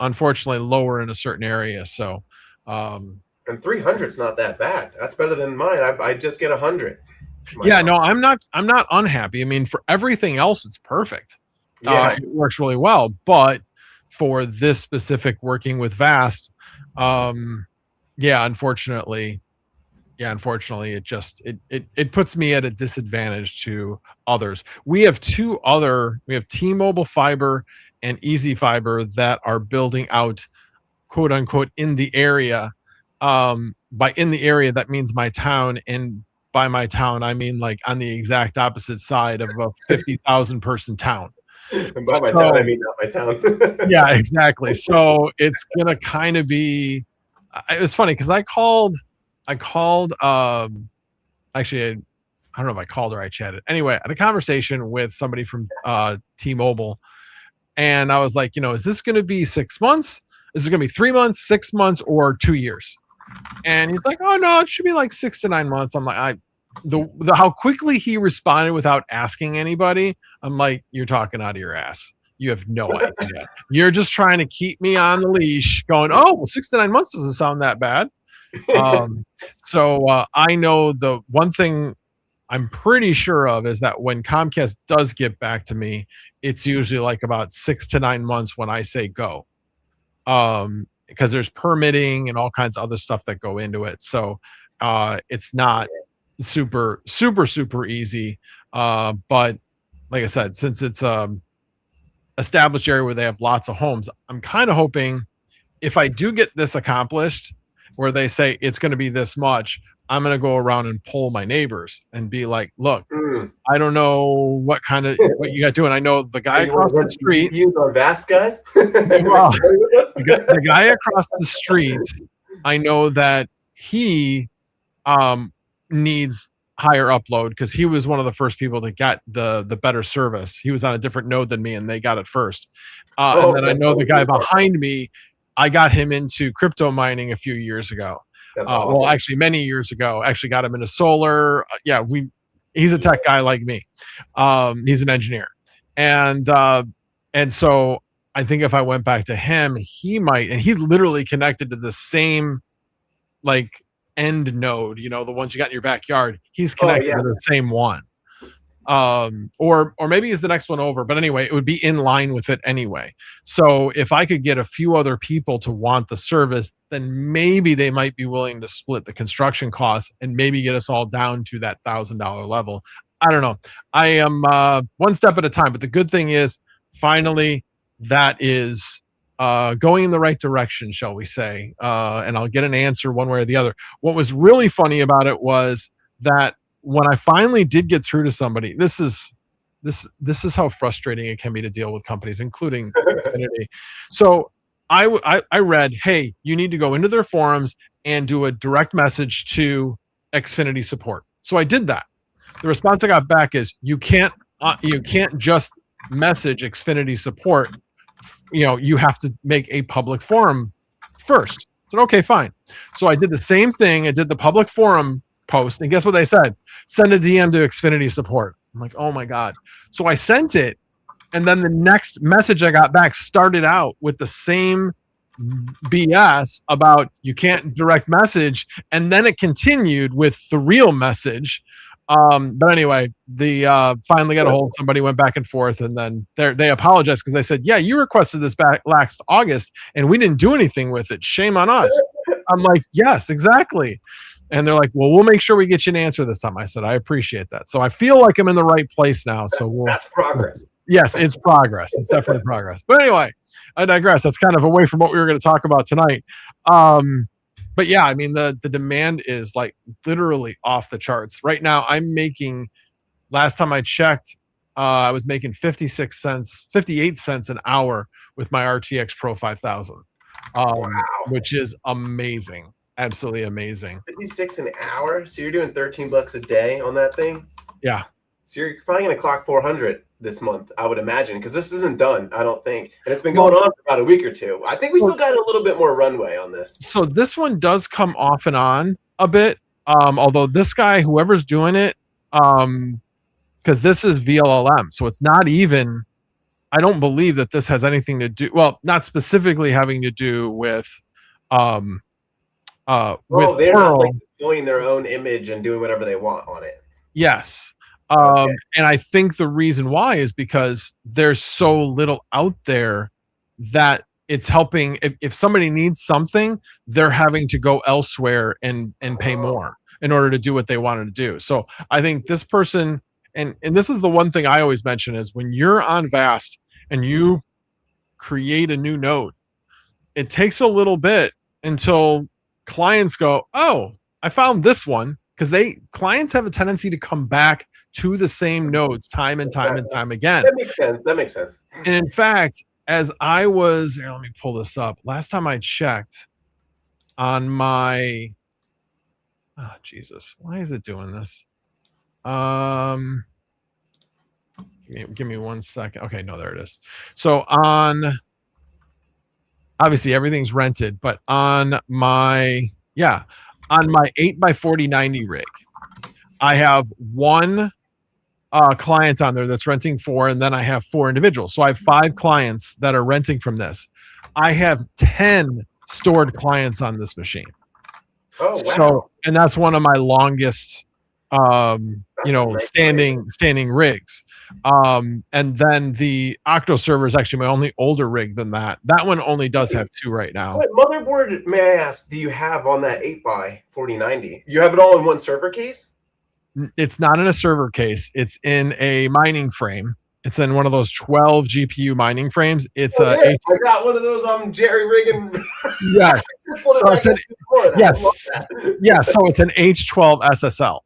unfortunately lower in a certain area. So, and 300 is not that bad. That's better than mine. I just get 100. Yeah, no, I'm not unhappy. I mean, for everything else, it's perfect. It works really well. But for this specific working with Vast, unfortunately, it puts me at a disadvantage to others. We have T-Mobile Fiber and Easy Fiber that are building out, quote unquote, in the area. By in the area, that means my town, and by my town, I mean like on the exact opposite side of a 50,000 person town. And by my town, I mean not my town. Yeah, exactly. So it's gonna kind of be. It was funny because I called actually I don't know if I called or I chatted. Anyway, I had a conversation with somebody from T-Mobile, and I was like, is this going to be 6 months? Is it going to be 3 months, 6 months, or 2 years? And he's like, oh no, it should be like 6 to 9 months. I'm like, how quickly he responded without asking anybody, I'm like, you're talking out of your ass. You have no idea. You're just trying to keep me on the leash going, oh, well, 6 to 9 months doesn't sound that bad. So I know the one thing I'm pretty sure of is that when Comcast does get back to me, it's usually like about 6 to 9 months when I say go, because there's permitting and all kinds of other stuff that go into it. So it's not super easy. But like I said, since it's established area where they have lots of homes, I'm kind of hoping if I do get this accomplished, where they say it's going to be this much, I'm going to go around and poll my neighbors and be like, look, I don't know what you got doing. I know the guy across the street. You are Vast guys? Well, the guy across the street, I know that he needs higher upload because he was one of the first people to get the better service. He was on a different node than me, and they got it first. And then I know the guy behind me, I got him into crypto mining a few years ago. That's awesome. Well, actually many years ago, actually got him into solar. He's a tech guy like me. He's an engineer. And so I think if I went back to him, he might, and he's literally connected to the same like end node, the ones you got in your backyard. He's connected to the same one. or maybe is the next one over, but anyway, it would be in line with it anyway. So if I could get a few other people to want the service, then maybe they might be willing to split the construction costs and maybe get us all down to that $1,000 level. I don't know. I am one step at a time, but the good thing is finally that is going in the right direction, shall we say, and I'll get an answer one way or the other. What was really funny about it was that when I finally did get through to somebody, this is how frustrating it can be to deal with companies, including Xfinity. So I read, hey, you need to go into their forums and do a direct message to Xfinity support. So I did that. The response I got back is you can't just message Xfinity support. You have to make a public forum first. I said, okay, fine. So I did the same thing. I did the public forum post, and guess what they said? Send a DM to Xfinity support. I'm like, oh my God. So I sent it, and then the next message I got back started out with the same BS about you can't direct message, and then it continued with the real message. But anyway, the finally got a hold of somebody, went back and forth, and then they apologized because they said, yeah, you requested this back last August and we didn't do anything with it. Shame on us. I'm like, yes, exactly. And they're like, well, we'll make sure we get you an answer this time. I said, I appreciate that. So I feel like I'm in the right place now. So that's progress. Yes, it's progress. It's definitely progress. But anyway, I digress. That's kind of away from what we were going to talk about tonight. But yeah, I mean, the demand is like literally off the charts. Right now, I'm making, last time I checked, I was making 58 cents an hour with my RTX Pro 5000, Wow. which is amazing. Absolutely amazing. 56 an hour? So you're doing $13 a day on that thing? Yeah. So you're probably going to clock 400 this month, I would imagine, because this isn't done, I don't think. And it's been going on for about a week or two. I think we still got a little bit more runway on this. So this one does come off and on a bit. Although this guy, whoever's doing it, because this is VLLM, so it's not even, I don't believe that this has anything to do, well, not specifically having to do with they're not like deploying their own image and doing whatever they want on it. Yes. Okay. And I think the reason why is because there's so little out there that it's helping. If somebody needs something, they're having to go elsewhere and pay more in order to do what they wanted to do. So I think this person, and this is the one thing I always mention, is when you're on Vast and you create a new node, it takes a little bit until clients go, oh, I found this one, because clients have a tendency to come back to the same nodes time and time again. That makes sense. And in fact, as I was here, let me pull this up. Last time I checked on my, oh Jesus, why is it doing this? Give me 1 second. Okay, no, there it is. So obviously everything's rented, but on my 8x4090 rig, I have one client on there that's renting 4, and then I have 4 individuals. So I have 5 clients that are renting from this. I have 10 stored clients on this machine. Oh, wow. So, and that's one of my longest, standing rigs. And then the Octo server is actually my only older rig than that. That one only does have 2 right now. What motherboard, may I ask, do you have on that 8x4090? You have it all in one server case? It's not in a server case. It's in a mining frame. It's in one of those 12 GPU mining frames. It's I got one of those jerry rigging. Yes. So it's so it's an H12 SSL.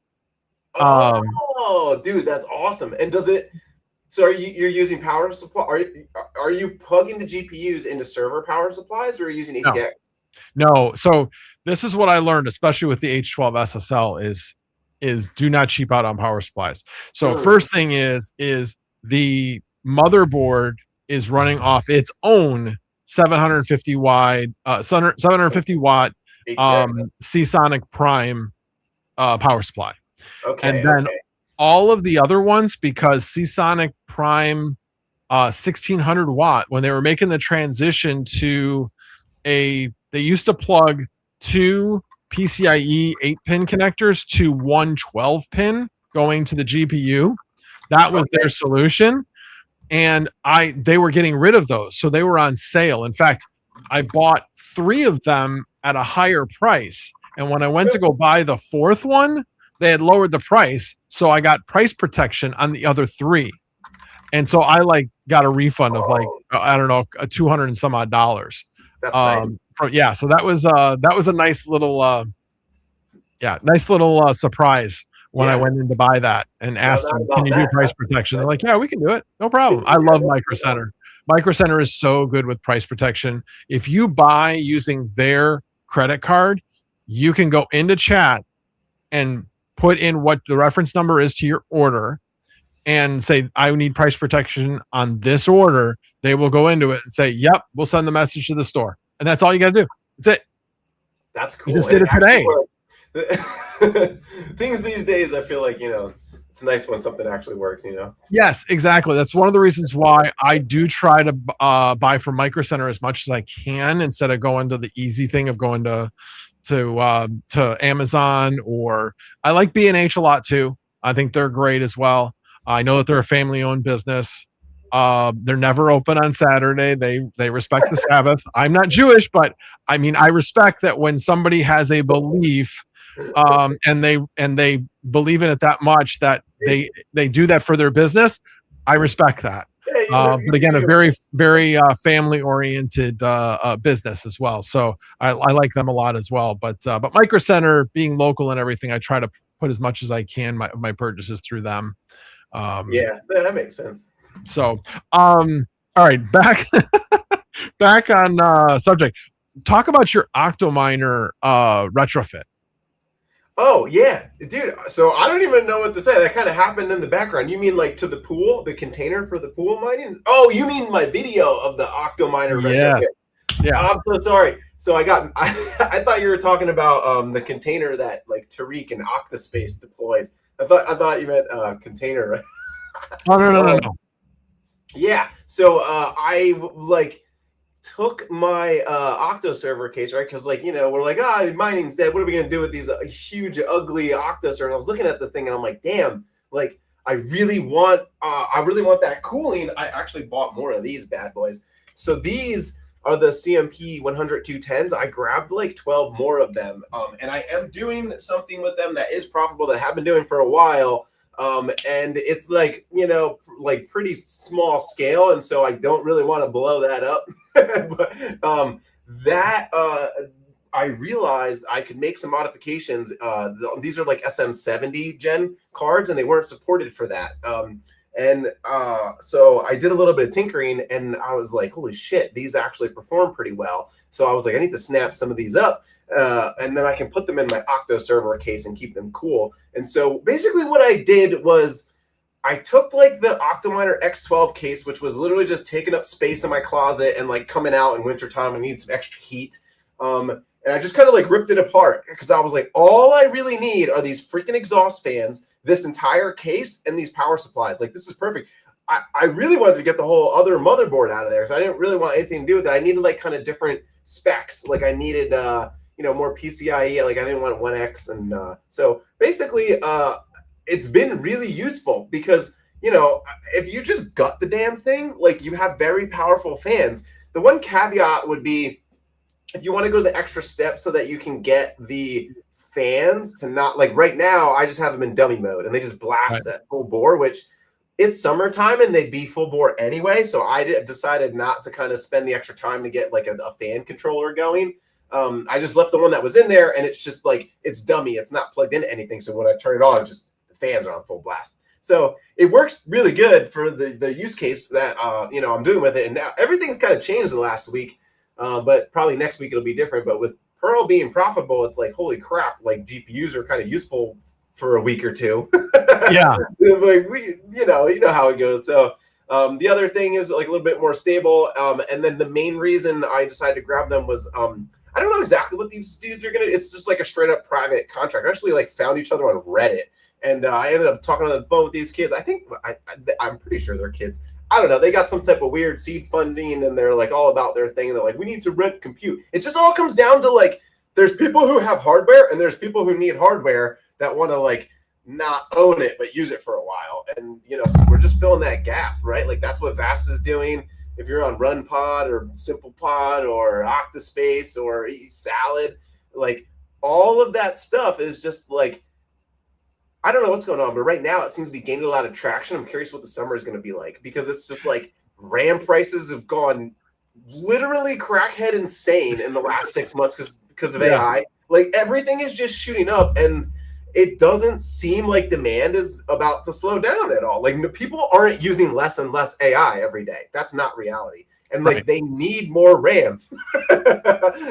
Oh, dude, that's awesome. And does it? So you're using power supply? Are you plugging the GPUs into server power supplies, or are you using ATX? No. So this is what I learned, especially with the H12 SSL, is do not cheap out on power supplies. So first thing is the motherboard is running off its own 750 watt Seasonic Prime power supply. Okay. And then all of the other ones, because Seasonic Prime 1600 watt, when they were making the transition to they used to plug 2 PCIe 8-pin connectors to one 12-pin going to the GPU. That was their solution. And they were getting rid of those. So they were on sale. In fact, I bought 3 of them at a higher price. And when I went to go buy the 4th one, they had lowered the price. So I got price protection on the other 3. And so I got a refund of I don't know, $200 and some odd dollars. That's nice. So that was a nice little surprise when I went in to buy that and asked them, can you do price protection? They're like, yeah, we can do it. No problem. I love Micro Center. Micro Center is so good with price protection. If you buy using their credit card, you can go into chat and put in what the reference number is to your order and say, I need price protection on this order. They will go into it and say, yep, we'll send the message to the store. And that's all you got to do. That's it. That's cool. You just did it today. Things these days, I feel like, it's nice when something actually works, Yes, exactly. That's one of the reasons why I do try to buy from Micro Center as much as I can instead of going to the easy thing of going to Amazon, or I like B&H a lot too. I think they're great as well. I know that they're a family-owned business. They're never open on Saturday. They respect the Sabbath. I'm not Jewish, but I mean, I respect that when somebody has a belief and they believe in it that much that they do that for their business. I respect that. But again, a very, very family oriented business as well. So I like them a lot as well. But Micro Center being local and everything, I try to put as much as I can my purchases through them. That makes sense. So all right, back on subject. Talk about your Octominer retrofit. Oh yeah, dude. So I don't even know what to say. That kind of happened in the background. You mean like to the pool, the container for the pool mining? Oh, you mean my video of the Octominer retrofit? Yeah. I'm so sorry. So I thought you were talking about the container that like Tariq and Octaspace deployed. I thought you meant container. Oh no. Yeah. So I took my Octo server case, right? Because we're like, mining's dead. What are we gonna do with these huge, ugly Octo servers? And I was looking at the thing and I'm like, damn, I really want that cooling. I actually bought more of these bad boys. So these are the CMP 100-210s. I grabbed 12 more of them, and I am doing something with them that is profitable that I have been doing for a while. And it's pretty small scale, and so I don't really want to blow that up. But I realized I could make some modifications. These are SM70 gen cards, and they weren't supported for that. So I did a little bit of tinkering, and I was like, holy shit, these actually perform pretty well. So I was like, I need to snap some of these up. And then I can put them in my Octo server case and keep them cool. And so basically what I did was I took the Octominer X12 case, which was literally just taking up space in my closet and coming out in wintertime and need some extra heat. And I just kind of ripped it apart because I was like, all I really need are these freaking exhaust fans, this entire case, and these power supplies. This is perfect. I really wanted to get the whole other motherboard out of there, so I didn't really want anything to do with it. I needed kind of different specs. I needed more PCIe. I didn't want 1X, and so basically it's been really useful because if you just gut the damn thing, you have very powerful fans. The one caveat would be if you want to go to the extra step so that you can get the fans to not right now, I just have them in dummy mode and they just blast at full bore, which it's summertime and they'd be full bore anyway. So I decided not to kind of spend the extra time to get a fan controller going. I just left the one that was in there, and it's just it's dummy. It's not plugged into anything. So when I turn it on, the fans are on full blast. So it works really good for the use case that I'm doing with it. And now everything's kind of changed the last week, but probably next week it'll be different. But with Pearl being profitable, it's holy crap! GPUs are kind of useful for a week or two. Yeah, you know how it goes. So the other thing is a little bit more stable. And then the main reason I decided to grab them was I don't know exactly what these dudes are gonna. It's just a straight up private contract. I actually found each other on Reddit, and I ended up talking on the phone with these kids. I think I'm pretty sure they're kids. I don't know. They got some type of weird seed funding, and they're all about their thing. And they're we need to rent compute. It just all comes down to there's people who have hardware, and there's people who need hardware that want to not own it, but use it for a while. And, you know, so we're just filling that gap, right? Like that's what Vast is doing. If you're on RunPod or SimplePod or Octaspace or Salad, like all of that stuff is just like, I don't know what's going on, but right now it seems to be gaining a lot of traction. I'm curious what the summer is going to be like, because it's just like RAM prices have gone literally crackhead insane in the last 6 months because of AI. Like everything is just shooting up, and it doesn't seem like demand is about to slow down at all. Like people aren't using less and less AI every day. That's not reality. And like they need more RAM.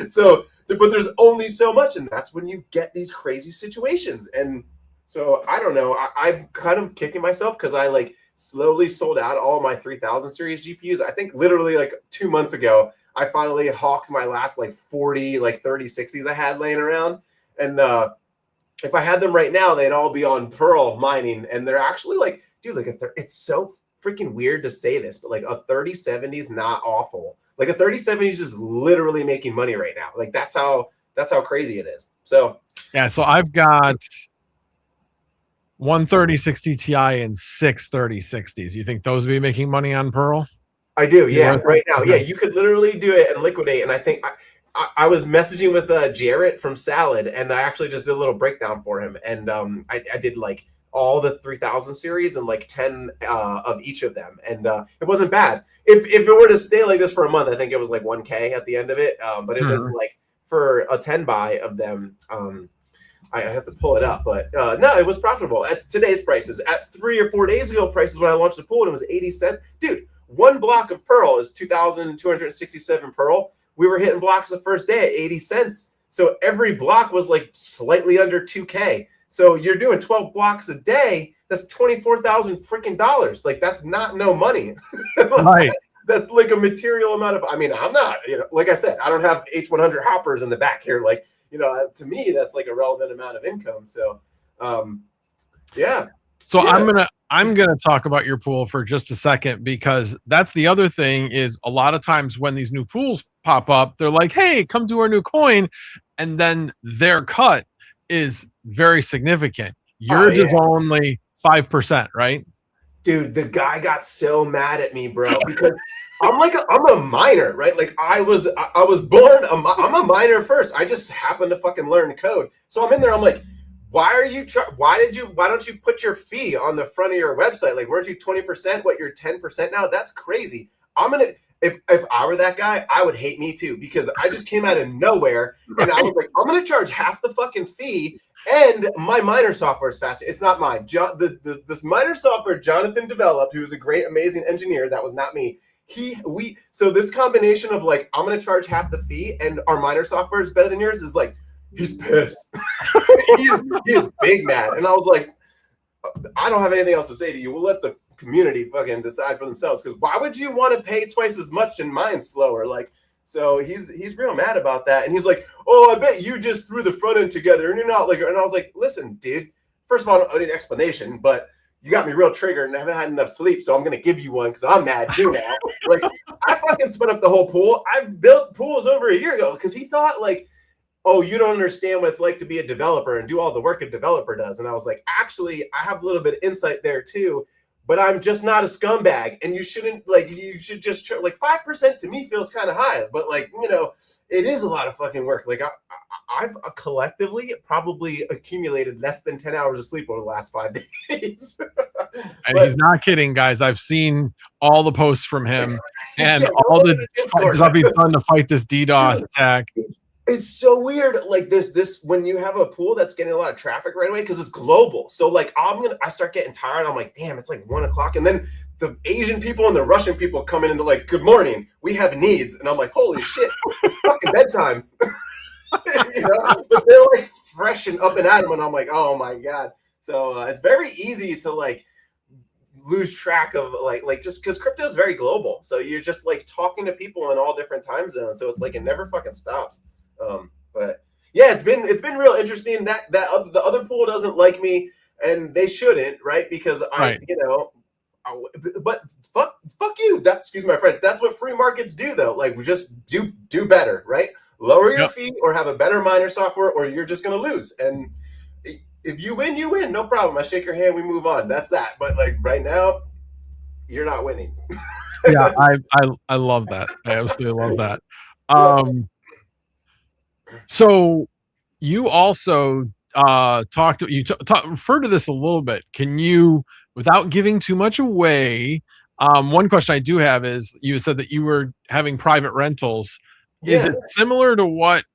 So, but there's only so much, and that's when you get these crazy situations. And so I don't know. I'm kind of kicking myself because I like slowly sold out all my 3000 series GPUs. I think literally like 2 months ago, I finally hawked my last like 40, like 3060s I had laying around. And if I had them right now, they'd all be on Pearl mining. And they're actually like, dude, like it's so freaking weird to say this, but like a 3070 is not awful. Like a 3070 is just literally making money right now. Like that's how crazy it is. So yeah, so I've got one 3060 Ti and 6 3060s. You think those would be making money on Pearl? I do, yeah. Right now, yeah, you could literally do it and liquidate. And I think I was messaging with Jarrett from Salad, and I actually just did a little breakdown for him. And I did like all the 3000 series and like 10 of each of them, and it wasn't bad. If it were to stay like this for a month, I think it was like 1K at the end of it. But it was like for a 10 buy of them. I have to pull it up, but no, it was profitable at today's prices. At 3 or 4 days ago prices when I launched the pool, it was 80 cents. Dude, one block of Pearl is 2,267 Pearl. We were hitting blocks the first day at 80 cents. So every block was like slightly under 2K. So you're doing 12 blocks a day. That's 24,000 freaking dollars. Like that's not no money. Right. That's like a material amount of, I mean, I'm not, you know, like I said, I don't have H100 hoppers in the back here. Like, you know, to me, that's like a relevant amount of income. So, yeah. So yeah. I'm gonna talk about your pool for just a second, because that's the other thing is a lot of times when these new pools pop up, they're like, hey, come do our new coin. And then their cut is very significant. Yours is only 5%, right? Dude, the guy got so mad at me, bro, because I'm a miner, right? Like I was born, I'm a miner first. I just happened to fucking learn code. So I'm in there, I'm like, why don't you put your fee on the front of your website? Like, weren't you 20%? What, you're 10% now? That's crazy. If I were that guy, I would hate me too, because I just came out of nowhere and I was like, I'm gonna charge half the fucking fee, and my miner software is faster. It's not mine. This miner software Jonathan developed, who was a great, amazing engineer. That was not me. So this combination of like, I'm gonna charge half the fee and our miner software is better than yours is like, he's pissed. he's big mad. And I was like, I don't have anything else to say to you. We'll let the community fucking decide for themselves, because why would you want to pay twice as much and mine's slower? Like, so he's real mad about that. And he's like, oh, I bet you just threw the front end together and you're not like, and I was like, listen, dude, first of all, I need an explanation, but you got me real triggered and I haven't had enough sleep, so I'm going to give you one because I'm mad too now. Like, I fucking spun up the whole pool. I built pools over a year ago because he thought like, oh, you don't understand what it's like to be a developer and do all the work a developer does. And I was like, actually, I have a little bit of insight there too, but I'm just not a scumbag. And you shouldn't, like, you should just, like, 5% to me feels kind of high, but like, you know, it is a lot of fucking work. Like I've collectively probably accumulated less than 10 hours of sleep over the last 5 days. And he's not kidding, guys. I've seen all the posts from him and all the stuff he's done to fight this DDoS attack. It's so weird, like this when you have a pool that's getting a lot of traffic right away because it's global. So like I start getting tired. I'm like, damn, it's like 1 o'clock, and then the Asian people and the Russian people come in and they're like, good morning, we have needs, and I'm like, holy shit, it's fucking bedtime. You know? But they're like fresh and up and at them, and I'm like, oh my god. So it's very easy to like lose track of like just because crypto is very global. So you're just like talking to people in all different time zones. So it's like it never fucking stops. But yeah, it's been real interesting. That the other pool doesn't like me, and they shouldn't, right? Because you know, but fuck you. Excuse my friend. That's what free markets do, though. Like, we just do better, right? Lower your fee or have a better miner software, or you're just gonna lose. And If you win, you win. No problem. I shake your hand. We move on. That's that. But like right now, you're not winning. Yeah, I love that. I absolutely love that. Yep. So you also referred to this a little bit. Can you, without giving too much away, one question I do have is, you said that you were having private rentals. Is Yeah. it similar to what,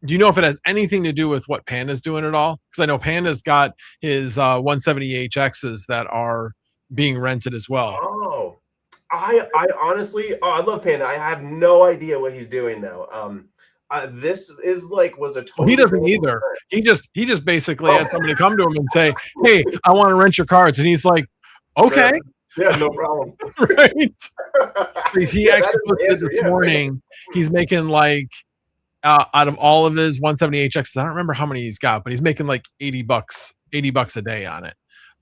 do you know if it has anything to do with what Panda's doing at all? Because I know Panda's got his 170HXs that are being rented as well. Oh, I honestly, I love Panda. I have no idea what he's doing though. This is like was a Well, he totally doesn't random either. occurrence. He just basically Oh, had somebody come to him and say, "Hey, I want to rent your cards," and he's like, "Okay." sure. Yeah, no problem. Right. He Yeah, that actually is the posted answer. this Yeah, right. morning. He's making like, out of all of his 170HXs, I don't remember how many he's got, but he's making like $80 a day on it.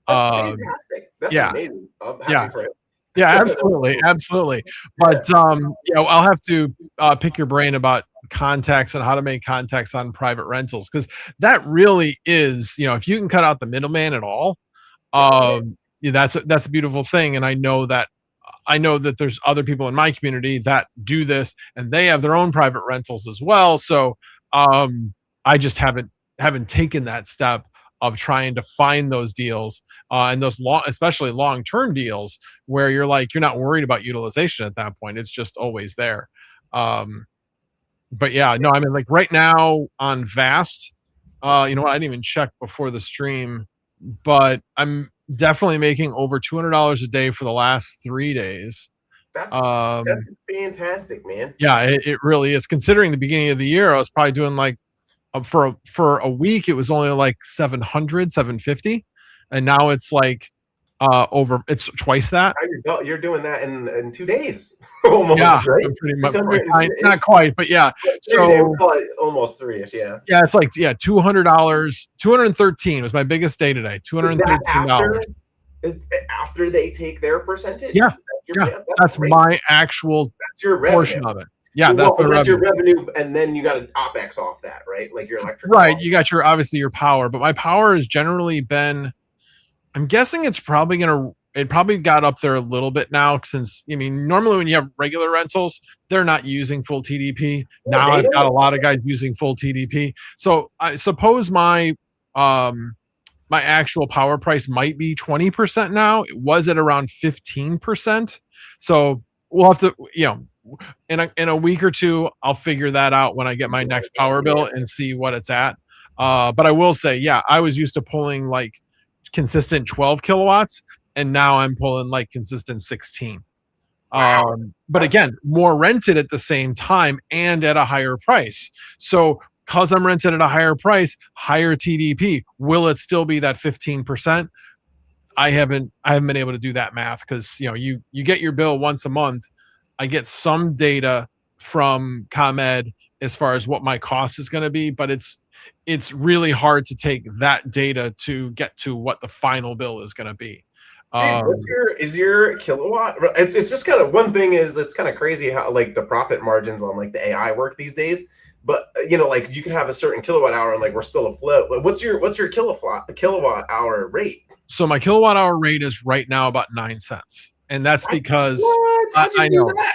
That's Um, fantastic. That's yeah, amazing. I'm yeah, happy for him. yeah, absolutely, absolutely. Yeah. But I'll have to pick your brain about contacts and how to make contacts on private rentals, because that really is, if you can cut out the middleman at all, Oh yeah. yeah, that's a beautiful thing. And I know that there's other people in my community that do this, and they have their own private rentals as well. So I just haven't taken that step of trying to find those deals, and those especially long-term deals, where you're not worried about utilization at that point. It's just always there. Um, but yeah, no, I mean, like right now on Vast, you know what? I didn't even check before the stream, but I'm definitely making over $200 a day for the last 3 days. That's Um, that's fantastic, man. yeah, it really is. Considering the beginning of the year, I was probably doing like, for a week, it was only like 700, 750, and now it's like it's twice that. You're doing that in 2 days, Yeah, almost, right? I'm pretty much 600 not quite, but yeah. 3 day, So call it almost 3-ish. Yeah. yeah, it's like, yeah, $200, 213 was my biggest day today. two Is hundred that thirteen dollars. after they take their percentage? Yeah, yeah, That's that's great. my actual That's your revenue. portion of it. Yeah, that's Well, the that's your revenue. revenue, and then you got an OpEx off that, right? Like your electric Right, cost. you got obviously your power, but my power has generally been, I'm guessing it probably got up there a little bit now, since, I mean, normally when you have regular rentals, they're not using full TDP. Yeah, Now they I've got a don't. lot of guys using full TDP. So I suppose um my actual power price might be 20% now. It was at around 15%. So we'll have to, in a week or two, I'll figure that out when I get my next power bill and see what it's at. But I will say, yeah, I was used to pulling like consistent 12 kilowatts, and now I'm pulling like consistent 16. Wow. But That's again, more rented at the same time and at a higher price. So because I'm rented at a higher price, higher TDP, will it still be that 15%? I haven't been able to do that math, because you get your bill once a month. I get some data from ComEd as far as what my cost is going to be, but it's really hard to take that data to get to what the final bill is going to be. Dude, is your kilowatt? It's just kind of one thing is it's kind of crazy how like the profit margins on like the AI work these days. But like you can have a certain kilowatt hour and like we're still afloat. But what's your kilowatt hour rate? So my kilowatt hour rate is right now about 9 cents, and that's because What? How'd you I do know. that?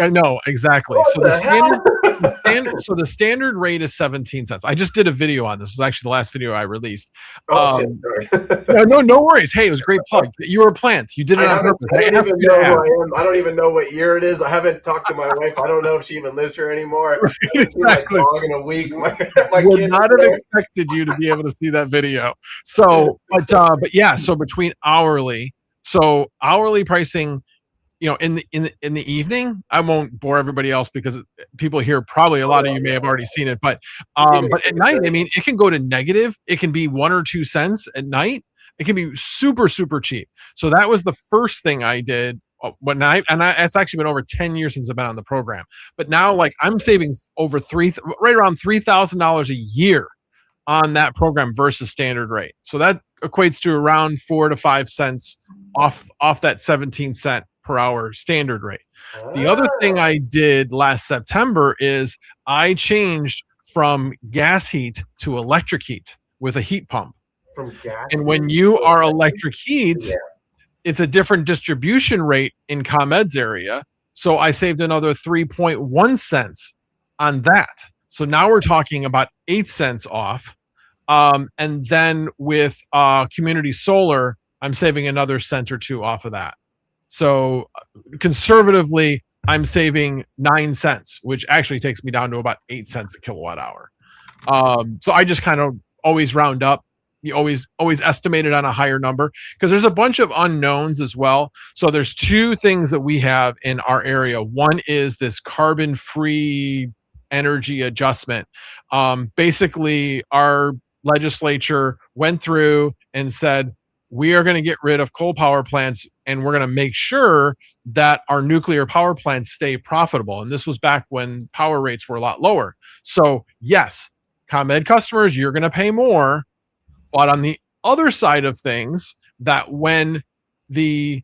I know exactly. What So the hell? the standard rate is 17 cents. I just did a video on this. This was actually the last video I released. Oh shit! Sorry. No worries. Hey, it was a great plug. You were a plant. You did it on purpose. I don't even know who I am. I don't even know what year it is. I haven't talked to my wife. I don't know if she even lives here anymore. Right, I haven't seen my exactly. dog in a week. My Would kid not is have there. expected you to be able to see that video. So, but yeah. So between hourly pricing, in the evening, I won't bore everybody else because people here, probably a lot of you may have already seen it, but at night, I mean, it can go to negative. It can be 1 or 2 cents at night. It can be super, super cheap. So that was the first thing I did it's actually been over 10 years since I've been on the program, but now like I'm saving right around $3,000 a year on that program versus standard rate. So that equates to around 4 to 5 cents off that 17-cent per hour standard rate. The other thing I did last September is I changed from gas heat to electric heat with a heat pump. from gas. And when you are electric heat, yeah. it's a different distribution rate in ComEd's area. So I saved another 3.1 cents on that. So now we're talking about 8 cents off. And then with community solar, I'm saving another cent or two off of that. So conservatively, I'm saving 9 cents, which actually takes me down to about 8 cents a kilowatt hour. So I just kind of always round up. You always estimate it on a higher number because there's a bunch of unknowns as well. So there's two things that we have in our area. One is this carbon-free energy adjustment. Basically, our legislature went through and said, we are going to get rid of coal power plants and we're going to make sure that our nuclear power plants stay profitable. And this was back when power rates were a lot lower. So yes, ComEd customers, you're going to pay more. But on the other side of things, that when the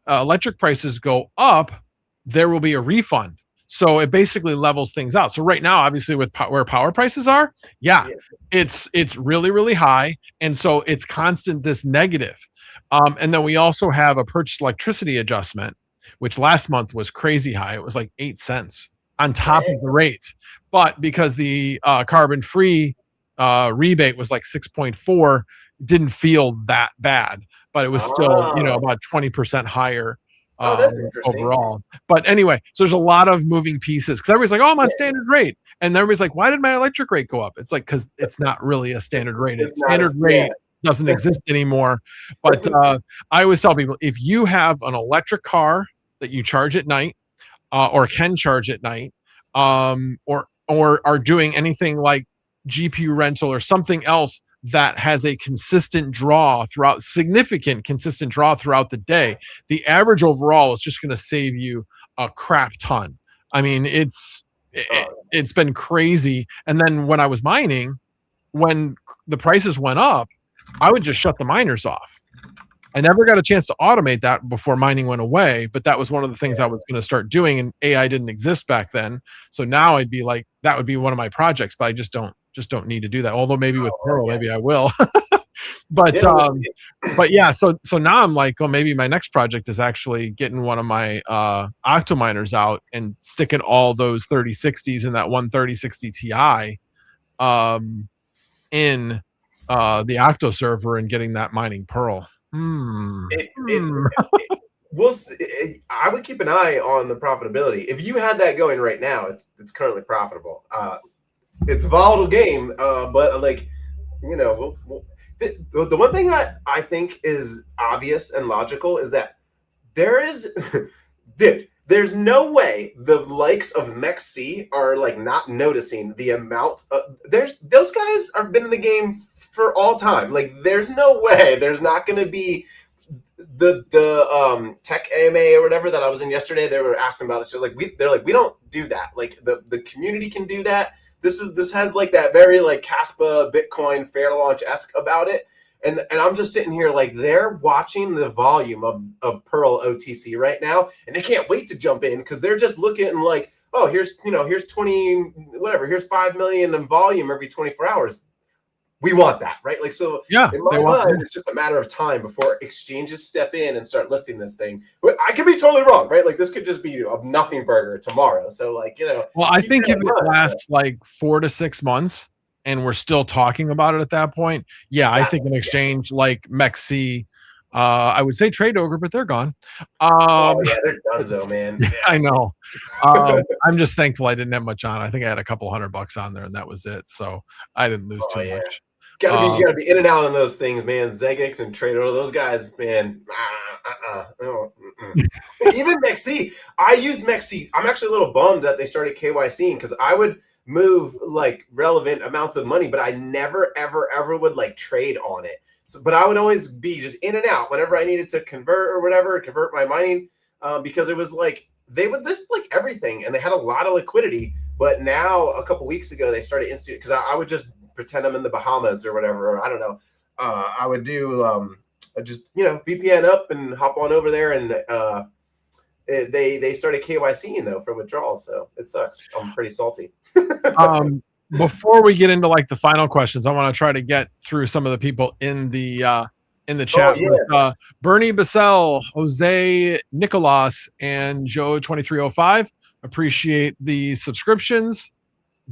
electric prices go up, there will be a refund. So it basically levels things out. So right now, obviously, with where power prices are, it's really, really high. And so it's constant this negative. And then we also have a purchased electricity adjustment, which last month was crazy high. It was like 8 cents on top of the rate. But because the carbon-free rebate was like 6.4, didn't feel that bad, but it was still, about 20% higher that's interesting. overall. But anyway, so there's a lot of moving pieces because everybody's like, oh, I'm on standard rate. And everybody's like, why did my electric rate go up? It's like, because it's not really a standard rate. It's standard rate doesn't exist anymore. But I always tell people, if you have an electric car that you charge at night or can charge at night, or are doing anything like GPU rental or something else that has a significant consistent draw throughout the day, the average overall is just going to save you a crap ton. I mean, it's been crazy. And then when I was mining, when the prices went up, I would just shut the miners off. I never got a chance to automate that before mining went away, but that was one of the things I was going to start doing, and AI didn't exist back then. So now I'd be like, that would be one of my projects, but I just don't need to do that. Although maybe with Pearl, maybe I will. But yeah, so now I'm like, oh, maybe my next project is actually getting one of my Octominers out and sticking all those 3060s in that one 3060 Ti in the Octo server and getting that mining Pearl. I would keep an eye on the profitability. If you had that going right now, it's currently profitable. It's a volatile game, but like, the one thing I think is obvious and logical is that there's no way the likes of MEXC are like not noticing the amount of, those guys have been in the game for all time. Like, there's no way there's not going to be the tech AMA or whatever that I was in yesterday. They were asking about this. They're like, we don't do that. Like, the community can do that. This has like that very like Caspa Bitcoin fair launch-esque about it. And I'm just sitting here like, they're watching the volume of Pearl OTC right now, and they can't wait to jump in because they're just looking and like, oh, here's 20 whatever, here's 5 million in volume every 24 hours. We want that, right? Like, so in my mind, it's just a matter of time before exchanges step in and start listing this thing. I could be totally wrong, right? Like, this could just be a nothing burger tomorrow. So like, well, I think if it lasts like 4 to 6 months and we're still talking about it at that point, I think an exchange like MEXC, I would say Trade Ogre, but they're gone. They're donezo, man. I know. I'm just thankful I didn't have much on. I think I had a couple $100 on there, and that was it. So I didn't lose too much. You gotta be in and out on those things, man. Zegix and Trade Ogre, those guys, man. Even MEXC, I used MEXC. I'm actually a little bummed that they started KYCing because I would move like relevant amounts of money, but I never, ever, ever would like trade on it. So, but I would always be just in and out whenever I needed to convert my mining, because it was like they would list like everything and they had a lot of liquidity. But now a couple weeks ago they started because I would just pretend I'm in the Bahamas or whatever, or I don't know. I would do just VPN up and hop on over there, and they started KYCing though for withdrawals, so it sucks. I'm pretty salty. before we get into like the final questions, I want to try to get through some of the people in the chat. Oh, yeah. With, Bernie Bassell, Jose Nicolas, and Joe 2305. Appreciate the subscriptions.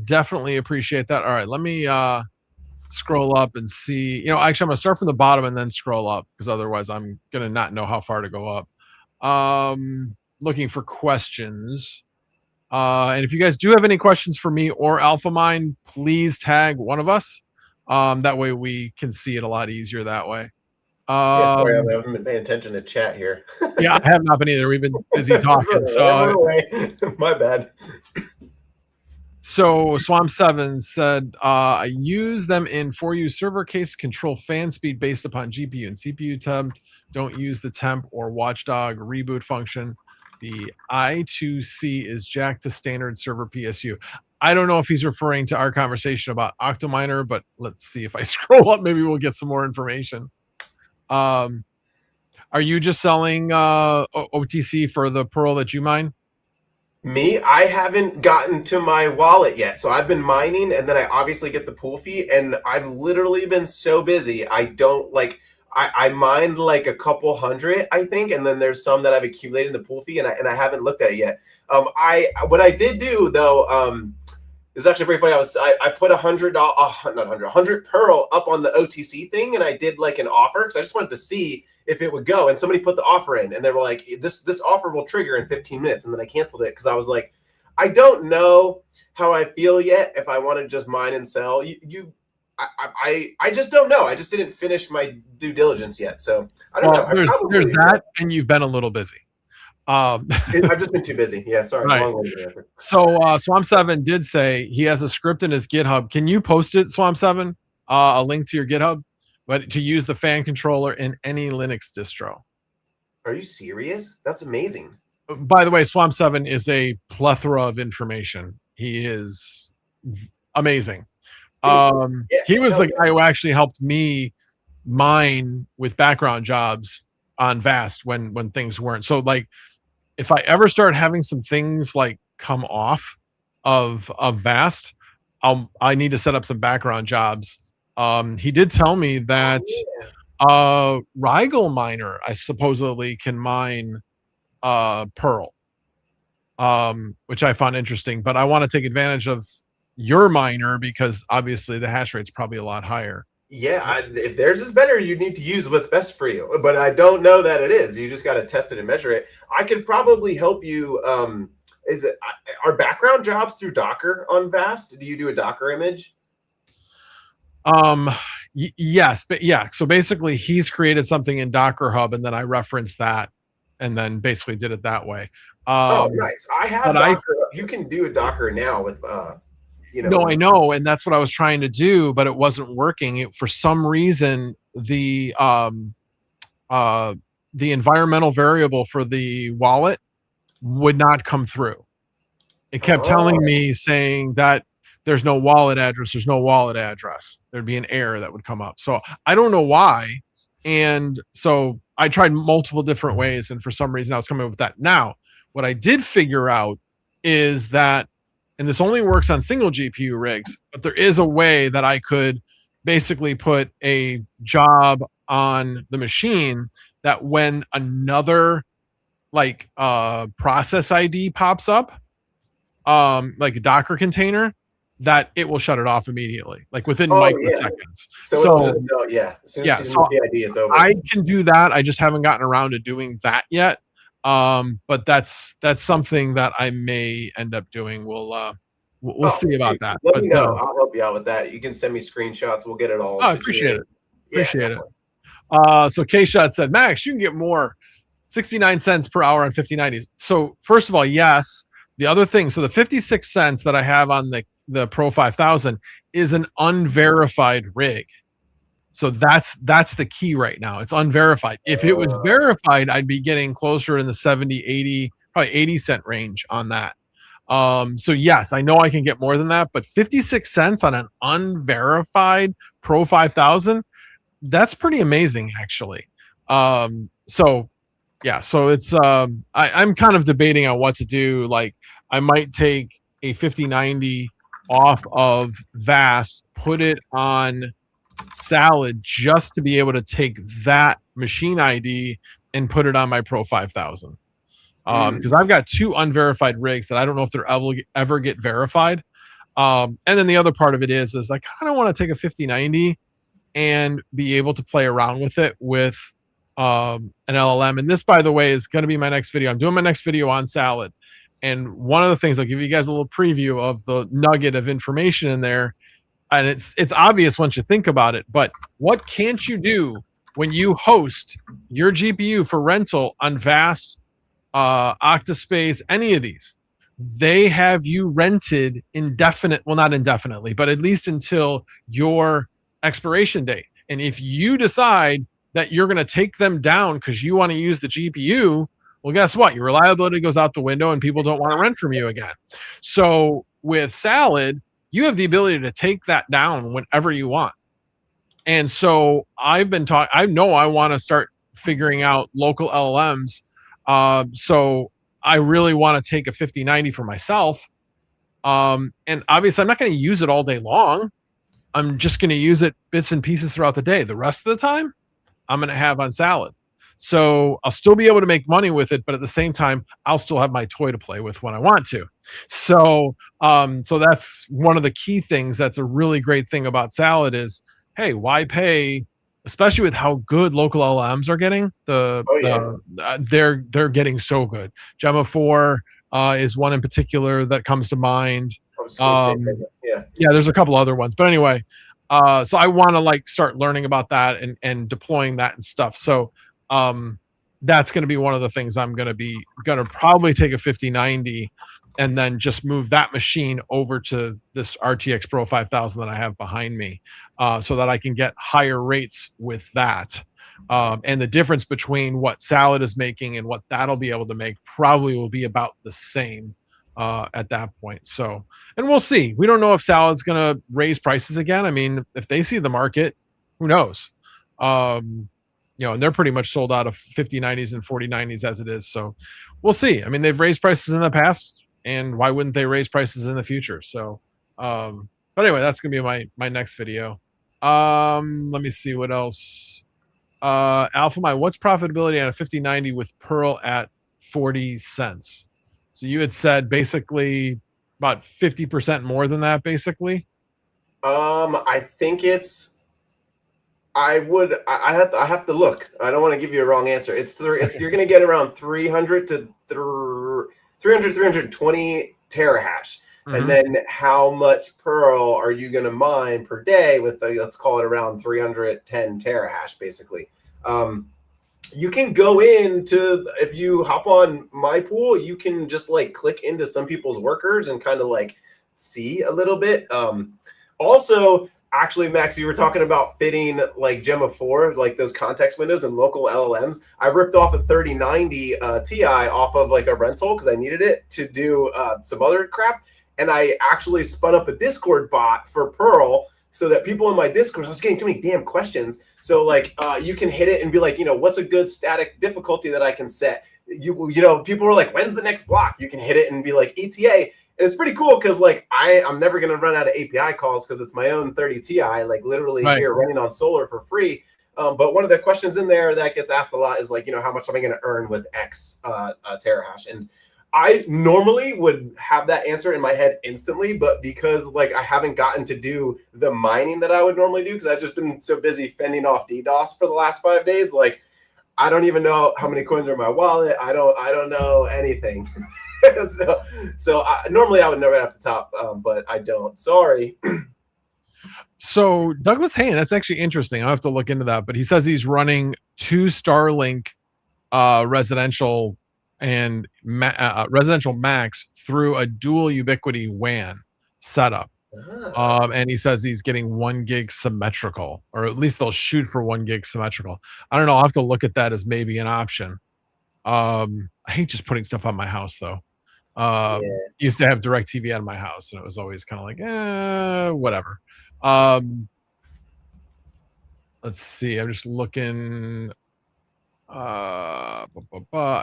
Definitely appreciate that. All right, let me scroll up and see. Actually, I'm gonna start from the bottom and then scroll up because otherwise I'm gonna not know how far to go up. Looking for questions. And if you guys do have any questions for me or Alphamine, please tag one of us. That way we can see it a lot easier that way. Yeah, sorry, I haven't been paying attention to chat here. Yeah, I have not been either. We've been busy talking. My bad. So Swamp7 said, I use them in 4U server case, control fan speed based upon GPU and CPU temp. Don't use the temp or watchdog reboot function. The I2C is jacked to standard server PSU. I don't know if he's referring to our conversation about Octominer, but let's see if I scroll up. Maybe we'll get some more information. Are you just selling OTC for the Pearl that you mine? Me, I haven't gotten to my wallet yet. So I've been mining and then I obviously get the pool fee. And I've literally been so busy. I don't like, I mined like a couple hundred, I think. And then there's some that I've accumulated in the pool fee and I haven't looked at it yet. What I did do though, is actually pretty funny. I put $100 Pearl up on the OTC thing. And I did like an offer because I just wanted to see if it would go, and somebody put the offer in and they were like, this offer will trigger in 15 minutes. And then I canceled it because I was like, I don't know how I feel yet if I want to just mine and sell. I just don't know. I just didn't finish my due diligence yet. So I don't know. There's that, and you've been a little busy. I've just been too busy. Yeah, sorry. Right. So Swamp7 did say he has a script in his GitHub. Can you post it, Swamp7? A link to your GitHub? But to use the fan controller in any Linux distro. Are you serious? That's amazing. By the way, Swamp7 is a plethora of information. He is amazing. He was the guy who actually helped me mine with background jobs on Vast when things weren't. So like, if I ever start having some things like come off of Vast, I need to set up some background jobs. He did tell me that Rigel Miner, I supposedly can mine Pearl, which I found interesting. But I want to take advantage of your miner because obviously the hash rate's probably a lot higher. Yeah, if theirs is better, you need to use what's best for you. But I don't know that it is. You just got to test it and measure it. I could probably help you. Are background jobs through Docker on Vast? Do you do a Docker image? Yes, but yeah. So basically, he's created something in Docker Hub, and then I referenced that, and then basically did it that way. Oh, nice. I have Docker. You can do a Docker now with. No, I know, and that's what I was trying to do, but it wasn't working. For some reason, the environmental variable for the wallet would not come through. It kept telling me saying that there's no wallet address. There's no wallet address. There'd be an error that would come up. So I don't know why. And so I tried multiple different ways, and for some reason I was coming up with that. Now, what I did figure out is that, and this only works on single GPU rigs, but there is a way that I could basically put a job on the machine that when another like process ID pops up, like a Docker container, that it will shut it off immediately, like within microseconds. So the ID, it's over. I can do that. I just haven't gotten around to doing that yet. But that's something that I may end up doing. We'll see about that. Let me know. I'll help you out with that. You can send me screenshots. We'll get it all. I appreciate it. Appreciate it. So K-Shot said, Max, you can get more 69 cents per hour on 5090s. So first of all, yes. The other thing, so the 56 cents that I have on the Pro 5000 is an unverified rig. So that's the key right now. It's unverified. If it was verified, I'd be getting closer in the 70, 80, probably 80 cent range on that. So yes, I know I can get more than that, but 56 cents on an unverified Pro 5000, that's pretty amazing actually. So yeah, so it's I'm kind of debating on what to do. Like I might take a 5090 off of Vast, put it on Salad just to be able to take that machine ID and put it on my Pro 5000. Because I've got 2 unverified rigs that I don't know if they're ever get verified. And then the other part of it is I kind of want to take a 5090 and be able to play around with it with an LLM. And this, by the way, is going to be my next video. I'm doing my next video on Salad. And one of the things, I'll give you guys a little preview of the nugget of information in there. And it's obvious once you think about it, but what can't you do when you host your GPU for rental on Vast, Octaspace, any of these? They have you rented not indefinitely, but at least until your expiration date. And if you decide that you're going to take them down because you want to use the GPU, well, guess what? Your reliability goes out the window and people don't want to rent from you again. So with Salad, you have the ability to take that down whenever you want. And so I've been talking, I know I want to start figuring out local LLMs. So I really want to take a 5090 for myself. And obviously I'm not going to use it all day long. I'm just going to use it bits and pieces throughout the day. The rest of the time I'm going to have on Salad. So I'll still be able to make money with it, but at the same time, I'll still have my toy to play with when I want to. So, so that's one of the key things. That's a really great thing about Salad is, hey, why pay? Especially with how good local LLMs are getting. They're getting so good. Gemma 4 is one in particular that comes to mind. Yeah, there's a couple other ones, but anyway. So I want to start learning about that and deploying that and stuff. So that's going to be one of the things I'm going to probably take a 5090 and then just move that machine over to this RTX Pro 5000 that I have behind me, so that I can get higher rates with that. And the difference between what Salad is making and what that'll be able to make probably will be about the same at that point. So, and we'll see. We don't know if Salad's going to raise prices again. I mean, if they see the market, who knows? And they're pretty much sold out of 5090s and 4090s as it is. So we'll see. I mean, they've raised prices in the past, and why wouldn't they raise prices in the future? So, but anyway, that's going to be my next video. Let me see what else. Alphamine, what's profitability on a 5090 with Pearl at 40 cents? So you had said basically about 50% more than that, basically. I think it's. I have to look. I don't want to give you a wrong answer. You're going to get around 300 to 320 terahash. Mm-hmm. And then how much Pearl are you going to mine per day with let's call it around 310 terahash, basically. You can go into, if you hop on my pool, you can just click into some people's workers and kind of see a little bit. Also, actually, Max, you were talking about fitting Gemma 4, those context windows and local LLMs. I ripped off a 3090 Ti off of a rental because I needed it to do some other crap. And I actually spun up a Discord bot for Pearl so that people in my Discord, I was getting too many damn questions. So you can hit it and be what's a good static difficulty that I can set? People were like, when's the next block? You can hit it and be ETA. And it's pretty cool because I'm never going to run out of API calls because it's my own 30 Ti, literally right here running on solar for free. But one of the questions in there that gets asked a lot is how much am I going to earn with X terahash? And I normally would have that answer in my head instantly, but because I haven't gotten to do the mining that I would normally do because I've just been so busy fending off DDoS for the last 5 days, I don't even know how many coins are in my wallet. I don't know anything. so normally I would know right off the top, but I don't. Sorry. So Douglas Hayne, that's actually interesting. I'll have to look into that. But he says he's running 2 Starlink residential and residential Macs through a dual ubiquity WAN setup. And he says he's getting 1 gig symmetrical, or at least they'll shoot for 1 gig symmetrical. I don't know. I'll have to look at that as maybe an option. I hate just putting stuff on my house though. Used to have DirecTV on my house and it was always kind of whatever. Let's see. I'm just looking. I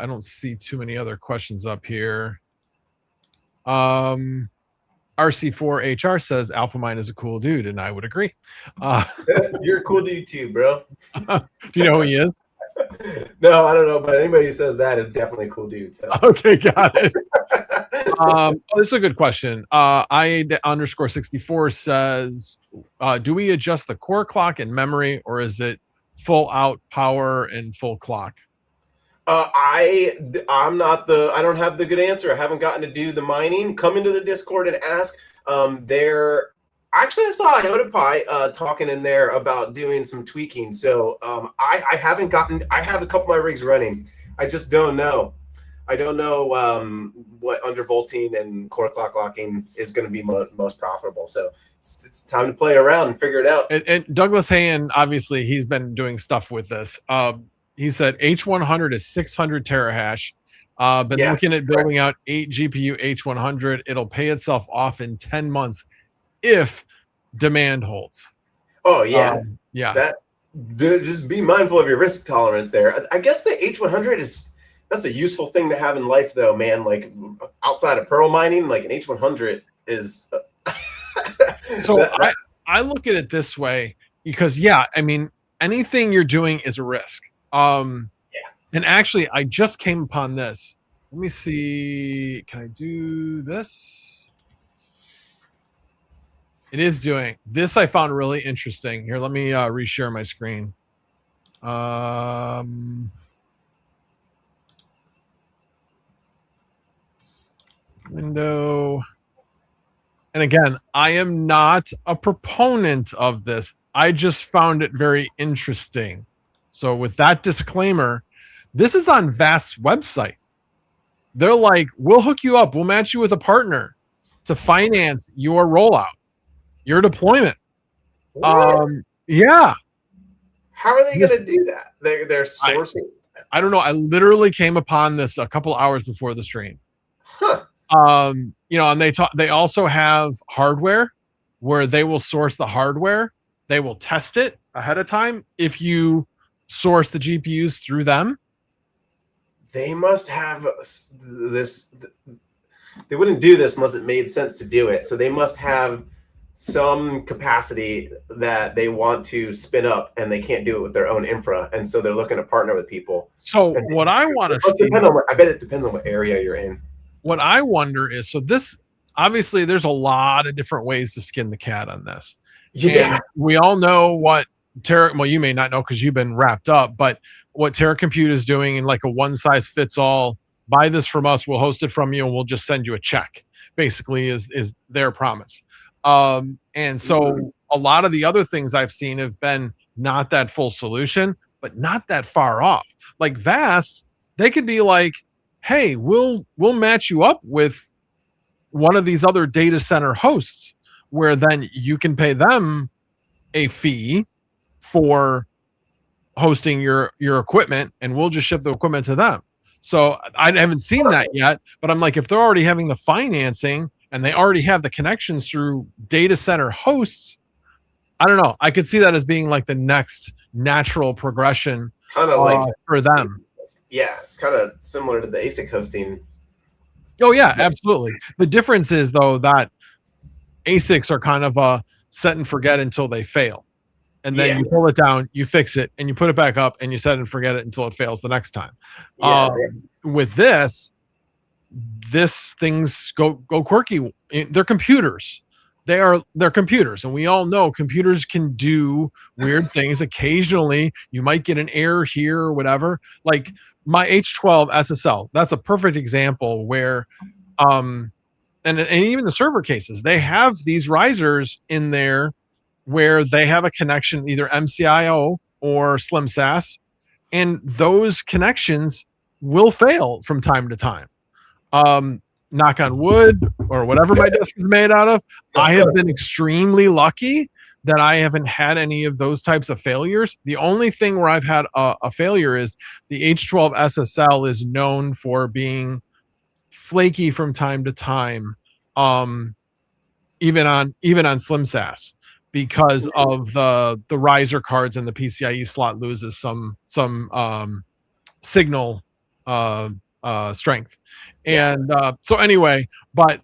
don't see too many other questions up here. RC4HR says Alphamine is a cool dude, and I would agree. You're a cool dude too, bro. Do you know who he is? No, I don't know, but anybody who says that is definitely a cool dude. So. Okay, got it. This is a good question. I_64 says, do we adjust the core clock and memory, or is it full out power and full clock? I don't have the good answer. I haven't gotten to do the mining. Come into the Discord and ask. Actually, I saw IotaPi talking in there about doing some tweaking. So I haven't gotten. I have a couple of my rigs running. I just don't know. I don't know what undervolting and core clock locking is going to be most profitable. So it's time to play around and figure it out. And Douglas Hayen, obviously, he's been doing stuff with this. He said H100 is 600 terahash. Been looking at building out 8 GPU H100. It'll pay itself off in 10 months if demand holds. Oh, yeah. Yeah. Just be mindful of your risk tolerance there. I guess the H100 that's a useful thing to have in life, though, man. Like outside of pearl mining, like an H100 is. So I look at it this way because, I mean, anything you're doing is a risk. And actually, I just came upon this. Let me see. Can I do this? It is doing this. I found really interesting. Here, let me reshare my screen. Window. And again, I am not a proponent of this. I just found it very interesting. So with that disclaimer, this is on Vast's website. They're like, we'll hook you up. We'll match you with a partner to finance your rollout, your deployment. Yeah. How are they going to do that? They're sourcing. I don't know. I literally came upon this a couple hours before the stream. Huh. And they also have hardware where they will source the hardware. They will test it ahead of time. If you source the GPUs through them, they must have this. They wouldn't do this unless it made sense to do it. So they must have some capacity that they want to spin up, and they can't do it with their own infra, and so they're looking to partner with people. So what I want to see, I bet it depends on what area you're in. What I wonder is, so this obviously there's a lot of different ways to skin the cat on this. Yeah, and we all know what Terra. Well, you may not know because you've been wrapped up, but what Terra Compute is doing in like a one size fits all. Buy this from us, we'll host it from you, and we'll just send you a check. Basically, is their promise. And so a lot of the other things I've seen have been not that full solution, but not that far off. Like Vast, they could be like, hey, we'll match you up with one of these other data center hosts where then you can pay them a fee for hosting your equipment, and we'll just ship the equipment to them. So I haven't seen that yet, but I'm like, if they're already having the financing and they already have the connections through data center hosts, I don't know. I could see that as being like the next natural progression kind of like for them. Yeah, it's kind of similar to the ASIC hosting. Oh yeah, absolutely. The difference is though that ASICs are kind of a set and forget until they fail. And then you pull it down, you fix it, and you put it back up, and you set and forget it until it fails the next time. With this things go quirky. They're computers. They're computers, and we all know computers can do weird things. Occasionally, you might get an error here or whatever. Like my H12 SSL, that's a perfect example where, and even the server cases, they have these risers in there where they have a connection, either MCIO or SlimSAS, and those connections will fail from time to time. Knock on wood, or whatever my desk is made out of. I have been extremely lucky that I haven't had any of those types of failures. The only thing where I've had a failure is the H12 SSL is known for being flaky from time to time, even on SlimSAS, because of the riser cards and the PCIe slot loses some signal strength. And so anyway, but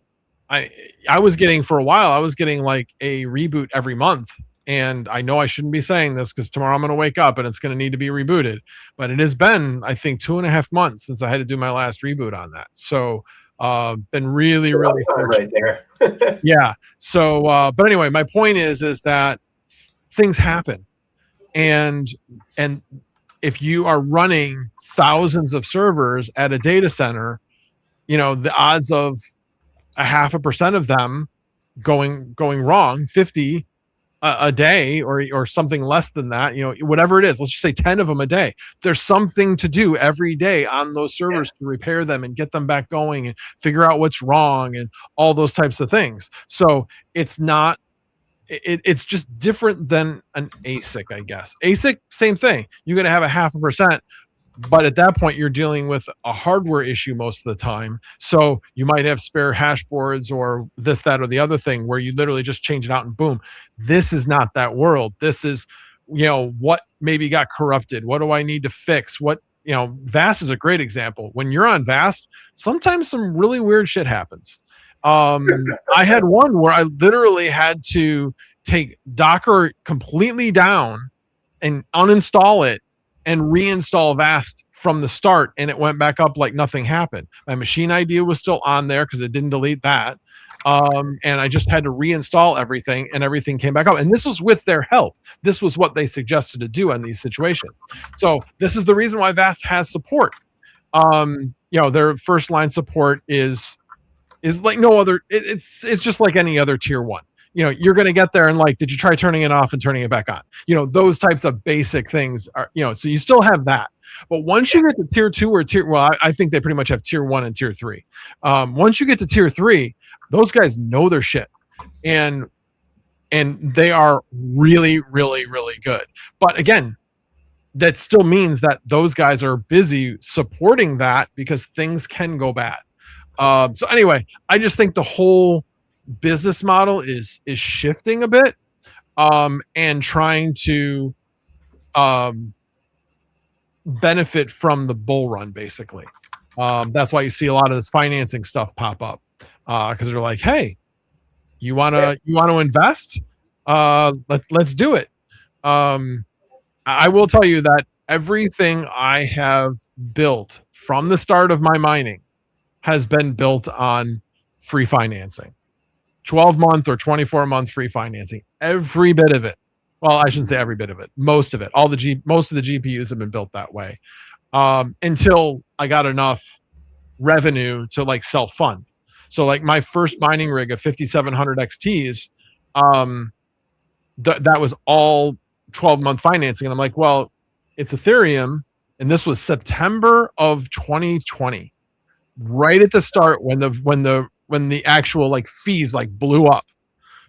I was getting, for a while, I was getting like a reboot every month. And I know I shouldn't be saying this because tomorrow I'm going to wake up and it's going to need to be rebooted. But it has been, I think, 2.5 months since I had to do my last reboot on that. So been really, really right there. yeah. So, but anyway, my point is that things happen, and if you are running thousands of servers at a data center, you know, the odds of 0.5% of them going wrong, 50 a day, or something less than that, you know, whatever it is, let's just say 10 of them a day. There's something to do every day on those servers to repair them and get them back going and figure out what's wrong and all those types of things. So it's not, it's just different than an ASIC, I guess. ASIC, same thing. You're going to have 0.5%. But at that point, you're dealing with a hardware issue most of the time. So you might have spare hash boards or this, that, or the other thing where you literally just change it out and boom. This is not that world. This is, you know, what maybe got corrupted. What do I need to fix? What, you know, Vast is a great example. When you're on Vast, sometimes some really weird shit happens. I had one where I literally had to take Docker completely down and uninstall it and reinstall Vast from the start, and it went back up like nothing happened. My machine ID was still on there because it didn't delete that. And I just had to reinstall everything, and everything came back up. And this was with their help. This was what they suggested to do in these situations. So this is the reason why Vast has support. You know, their first line support is like no other. It's just like any other tier one. You know, you're going to get there and like, did you try turning it off and turning it back on? You know, those types of basic things are, you know, so you still have that. But once you get to tier 2 or I think they pretty much have tier 1 and tier 3. Once you get to tier 3, those guys know their shit, and they are really, really, really good. But again, that still means that those guys are busy supporting that because things can go bad. So anyway, I just think the whole business model is shifting a bit, and trying to benefit from the bull run, basically. That's why you see a lot of this financing stuff pop up, because they're like, hey, you want to invest, let's do it. I will tell you that everything I have built from the start of my mining has been built on free financing. 12-month or 24-month free financing. Every bit of it. Well, I shouldn't say every bit of it. Most of it. Most of the GPUs have been built that way, until I got enough revenue to like self-fund. So like my first mining rig of 5700 XTs, that was all 12-month financing. And I'm like, well, it's Ethereum. And this was September of 2020, right at the start when the actual like fees like blew up.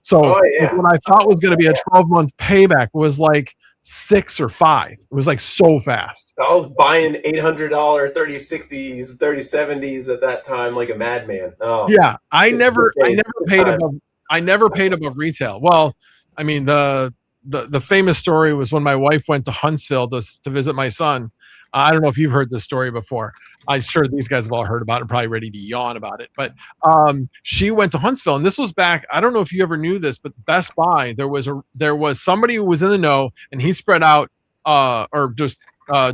So what I thought was going to be a 12-month payback was like 6 or 5. It was like so fast. I was buying $800 3060s, 3070s at that time like a madman. Oh yeah, I never paid above retail. Well, I mean the famous story was when my wife went to Huntsville to visit my son. I don't know if you've heard this story before. I'm sure these guys have all heard about it and probably ready to yawn about it. But she went to Huntsville, and this was back, I don't know if you ever knew this, but Best Buy, there was somebody who was in the know, and he spread out or just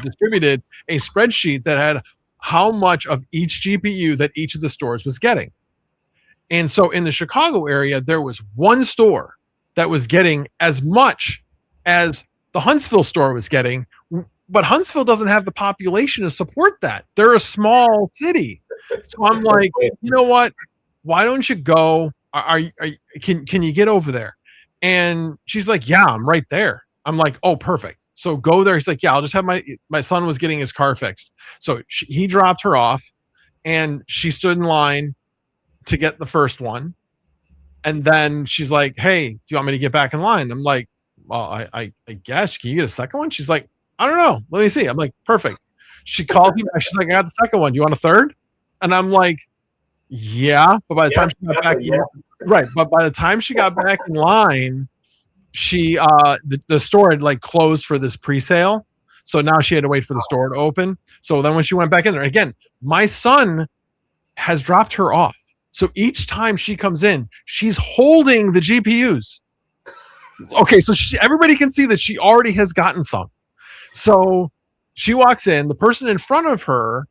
distributed a spreadsheet that had how much of each GPU that each of the stores was getting. And so in the Chicago area, there was one store that was getting as much as the Huntsville store was getting. But Huntsville doesn't have the population to support that. They're a small city. So I'm like, you know what? Why don't you go? Can you get over there? And she's like, yeah, I'm right there. I'm like, oh, perfect. So go there. He's like, yeah, I'll just have my son was getting his car fixed. So he dropped her off, and she stood in line to get the first one. And then she's like, hey, do you want me to get back in line? I'm like, well, I guess. Can you get a second one? She's like, I don't know. Let me see. I'm like, perfect. She called me back. She's like, I got the second one. Do you want a third? And I'm like, yeah. But by the time she got back, right. But by the time she got back in line, she the store had like closed for this pre-sale. So now she had to wait for the store to open. So then when she went back in there, again, my son has dropped her off. So each time she comes in, she's holding the GPUs. Okay, so everybody can see that she already has gotten some. So she walks in, the person in front of her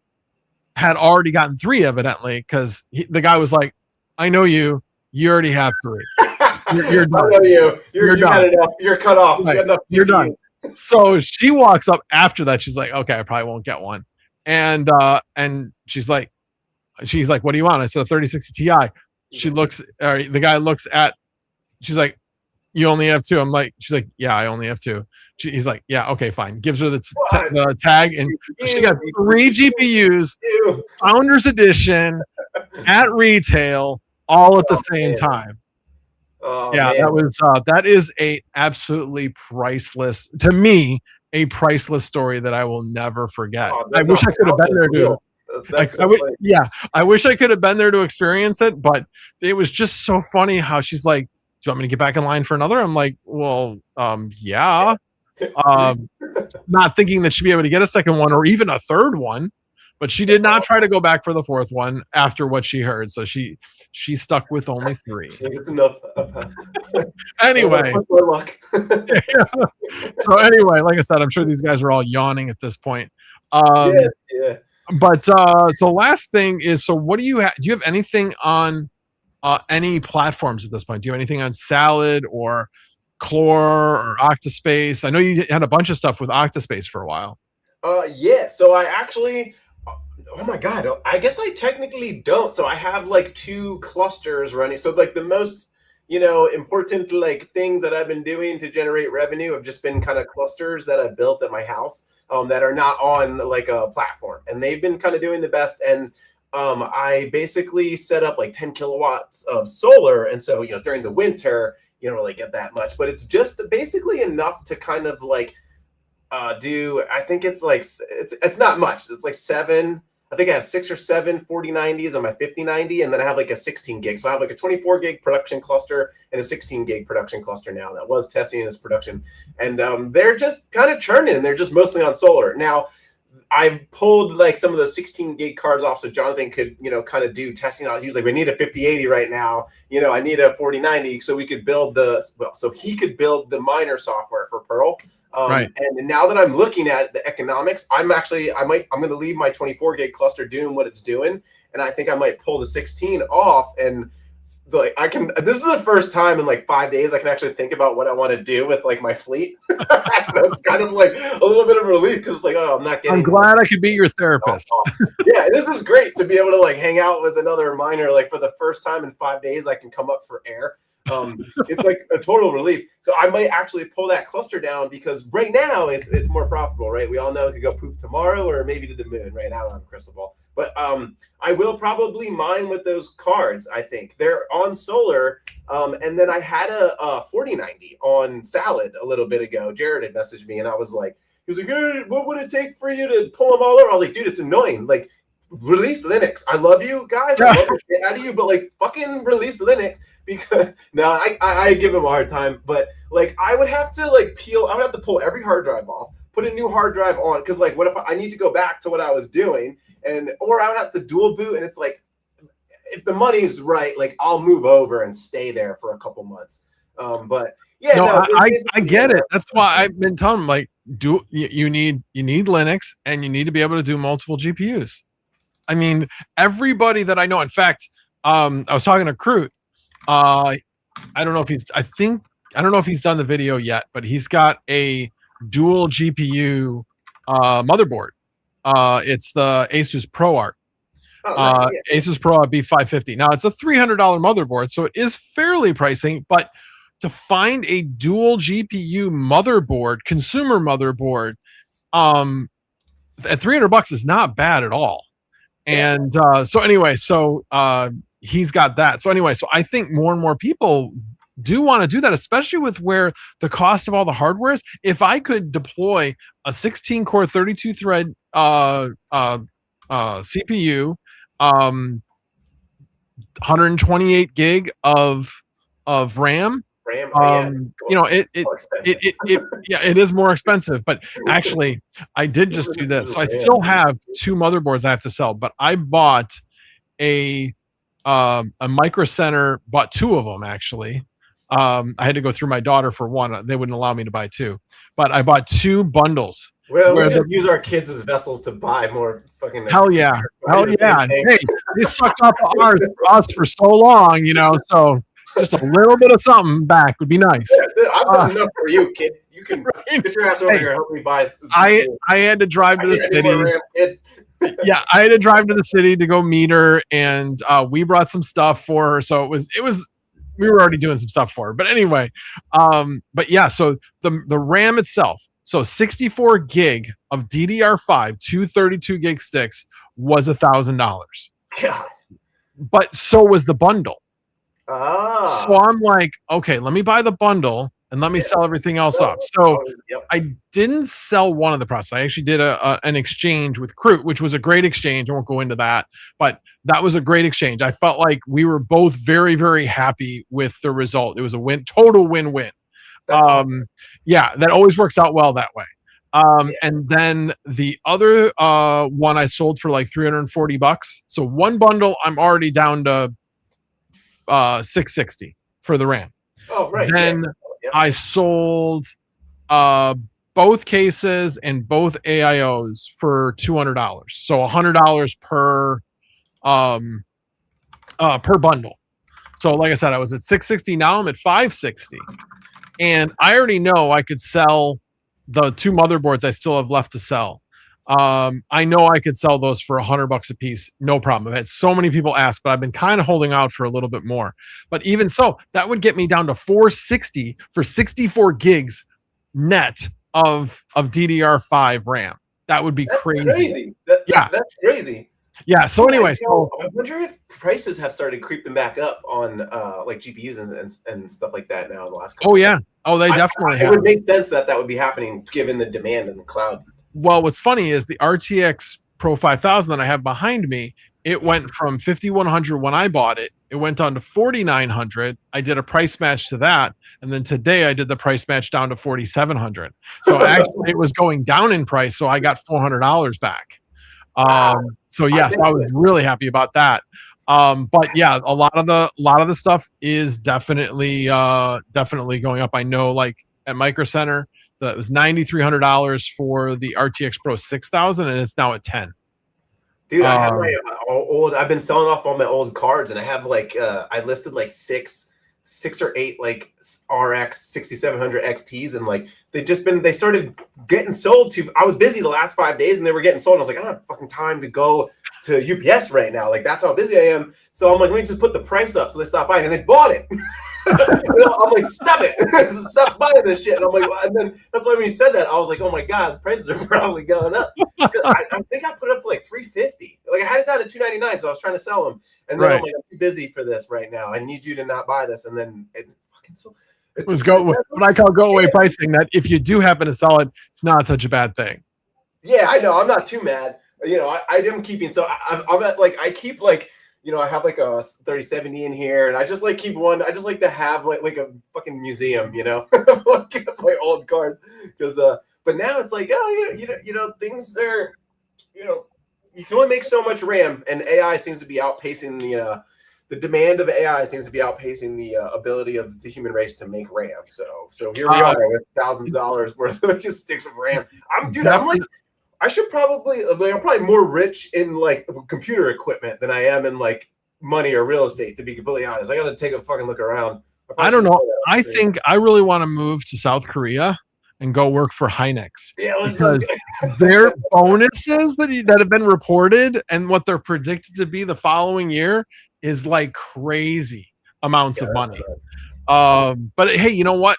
had already gotten 3, evidently, because the guy was like, I know you already have 3. You're done. I know you. You're done. Got enough. You're cut off. Right. You got enough You're done. So she walks up after that. She's like, okay, I probably won't get one. And she's like, what do you want? I said a 3060 Ti. She looks, the guy looks at, she's like, you only have 2. I'm like, she's like, yeah, I only have 2. He's like, yeah, okay, fine. Gives her the tag, and she got 3 GPUs, Founders Edition, at retail, all at the same time. Oh, yeah, man. That is a absolutely priceless, to me, a priceless story that I will never forget. I wish I could have been there to. I wish I could have been there to experience it, but it was just so funny how she's like, do you want me to get back in line for another? I'm like, well, yeah. Not thinking that she'd be able to get a second one or even a third one, but she did not try to go back for the 4th one after what she heard. So she stuck with only 3. It's enough. Anyway. So anyway, like I said, I'm sure these guys are all yawning at this point. Yeah. But so last thing is, so what do you have? Do you have anything on any platforms at this point? Do you have anything on Salad or Clore or Octaspace? I know you had a bunch of stuff with Octaspace for a while. Yeah. So I actually, oh my God, I guess I technically don't. So I have like 2 clusters running. So like the most, important like things that I've been doing to generate revenue have just been kind of clusters that I've built at my house that are not on like a platform, and they've been kind of doing the best. And I basically set up like 10 kilowatts of solar. And so, during the winter, you don't really get that much, but it's just basically enough to kind of like do, I think it's like, it's not much. It's like 7, I think I have 6 or 7 4090s on my 5090. And then I have like a 16 gig. So I have like a 24 gig production cluster and a 16 gig production cluster now that was testing in its production. And they're just kind of churning, and they're just mostly on solar. Now, I've pulled like some of the 16 gig cards off so Jonathan could, kind of do testing on. He was like, we need a 5080 right now. I need a 4090 so we could build so he could build the miner software for Pearl. Right. And now that I'm looking at the economics, I'm going to leave my 24 gig cluster doing what it's doing. And I think I might pull the 16 off, and like this is the first time in like 5 days I can actually think about what I want to do with like my fleet. So it's kind of like a little bit of a relief, because it's like, oh, I'm glad I could be your therapist. Yeah, this is great to be able to like hang out with another miner. Like for the first time in 5 days, I can come up for air. It's like a total relief. So I might actually pull that cluster down, because right now it's more profitable, right? We all know it could go poof tomorrow or maybe to the moon, right? I don't have a crystal ball. But I will probably mine with those cards. I think they're on solar. And then I had a 4090 on Salad a little bit ago. Jared had messaged me, and I was like, he was like, hey, what would it take for you to pull them all over? I was like, dude, it's annoying. Like, release Linux. I love you guys. I love the shit out of you, but like fucking release Linux, because no, I give him a hard time. But like I would have to pull every hard drive off, put a new hard drive on, because like what if I need to go back to what I was doing, or I would have to dual boot, and it's like, if the money's right, like I'll move over and stay there for a couple months. But yeah, I get it. That's why I've been telling them, like, you need Linux, and you need to be able to do multiple GPUs. I mean, everybody that I know, in fact, I was talking to Crute. I don't know if he's done the video yet, but he's got a dual GPU motherboard. It's the Asus ProArt. Asus ProArt B550. Now it's a $300 motherboard, so it is fairly pricey, but to find a dual GPU motherboard, consumer motherboard, at $300 is not bad at all. And so he's got that. So anyway, so I think more and more people do want to do that, especially with where the cost of all the hardware is. If I could deploy a 16 core 32 thread CPU, 128 gig of RAM, it is more expensive, but actually I did just do this. So I still have 2 motherboards I have to sell, but I bought a a Micro Center, bought two of them actually. I had to go through my daughter for one. They wouldn't allow me to buy two, but I bought two bundles. Well, we where just use our kids as vessels to buy more fucking. Hell yeah. Hell yeah. Hey, they sucked up ours for us for so long, so just a little bit of something back would be nice. Yeah, I've done enough for you, kid. You can get your ass over here and help me buy. I had to drive to the city. Yeah, I had to drive to the city to go meet her, and we brought some stuff for her. So it was we were already doing some stuff for her. But anyway, but yeah, so the RAM itself, so 64 gig of DDR5, 232 gig sticks was $1,000. God. But so was the bundle. Ah. So I'm like, okay, let me buy the bundle and let me sell everything else off. So I didn't sell one of the processors. I actually did an exchange with Crute, which was a great exchange. I won't go into that, but that was a great exchange. I felt like we were both very, very happy with the result. It was a total win-win. Awesome. Yeah, that always works out well that way. And then the other one I sold for like $340. So one bundle, I'm already down to $660 for the RAM. Oh, right. Then I sold both cases and both AIOs for $200. So $100 per bundle. So like I said, I was at $660. Now I'm at $560. And I already know I could sell the two motherboards I still have left to sell. I know I could sell those for $100 a piece, no problem. I've had so many people ask, but I've been kind of holding out for a little bit more. But even so, that would get me down to $460 for 64 gigs net of DDR5 RAM. That would be crazy. That's crazy. Yeah. So anyway, I wonder if prices have started creeping back up on like GPUs and stuff like that now in the last couple. Oh yeah. Oh, they definitely have. It would make sense that would be happening given the demand in the cloud. Well, what's funny is the RTX Pro 5000 that I have behind me, it went from 5,100 when I bought it. It went down to 4,900. I did a price match to that. And then today I did the price match down to 4,700. So actually it was going down in price. So I got $400 back. So yes, I was really happy about that. But yeah, a lot of the stuff is definitely going up. I know like at Micro Center, it was $9,300 for the RTX Pro 6000, and it's now at $10,000. Dude, I have my I've been selling off all my old cards, and I have like I listed like six or eight like RX 6700 XTs, and like they started getting sold to. I was busy the last 5 days, and they were getting sold. And I was like, I don't have fucking time to go to UPS right now. Like that's how busy I am. So I'm like, let me just put the price up. So they stopped buying, and they bought it. I'm like, stop it, stop buying this shit. And I'm like, and then that's why when you said that, I was like, oh my god, prices are probably going up. I think I put it up to like $350. Like I had it down to $299, so I was trying to sell them, and then I'm like, I'm too busy for this right now. I need you to not buy this, and then it was what I call go away pricing. That if you do happen to sell it, it's not such a bad thing. Yeah, I know. I'm not too mad. I am keeping. So I'm at like I keep like. I have like a 3070 in here, and I just like keep one. I just like to have like a fucking museum, like my old cards. Because but now it's like, things are, you can only make so much RAM, and AI seems to be outpacing the demand of AI seems to be outpacing the ability of the human race to make RAM. So here we are with thousands of dollars worth of just sticks of RAM. I'm like. I should probably, I'm probably more rich in like computer equipment than I am in like money or real estate, to be completely honest. I got to take a fucking look around. I don't know. I think I really want to move to South Korea and go work for Hynix. Yeah, because their bonuses that have been reported and what they're predicted to be the following year is like crazy amounts of money. But hey, you know what?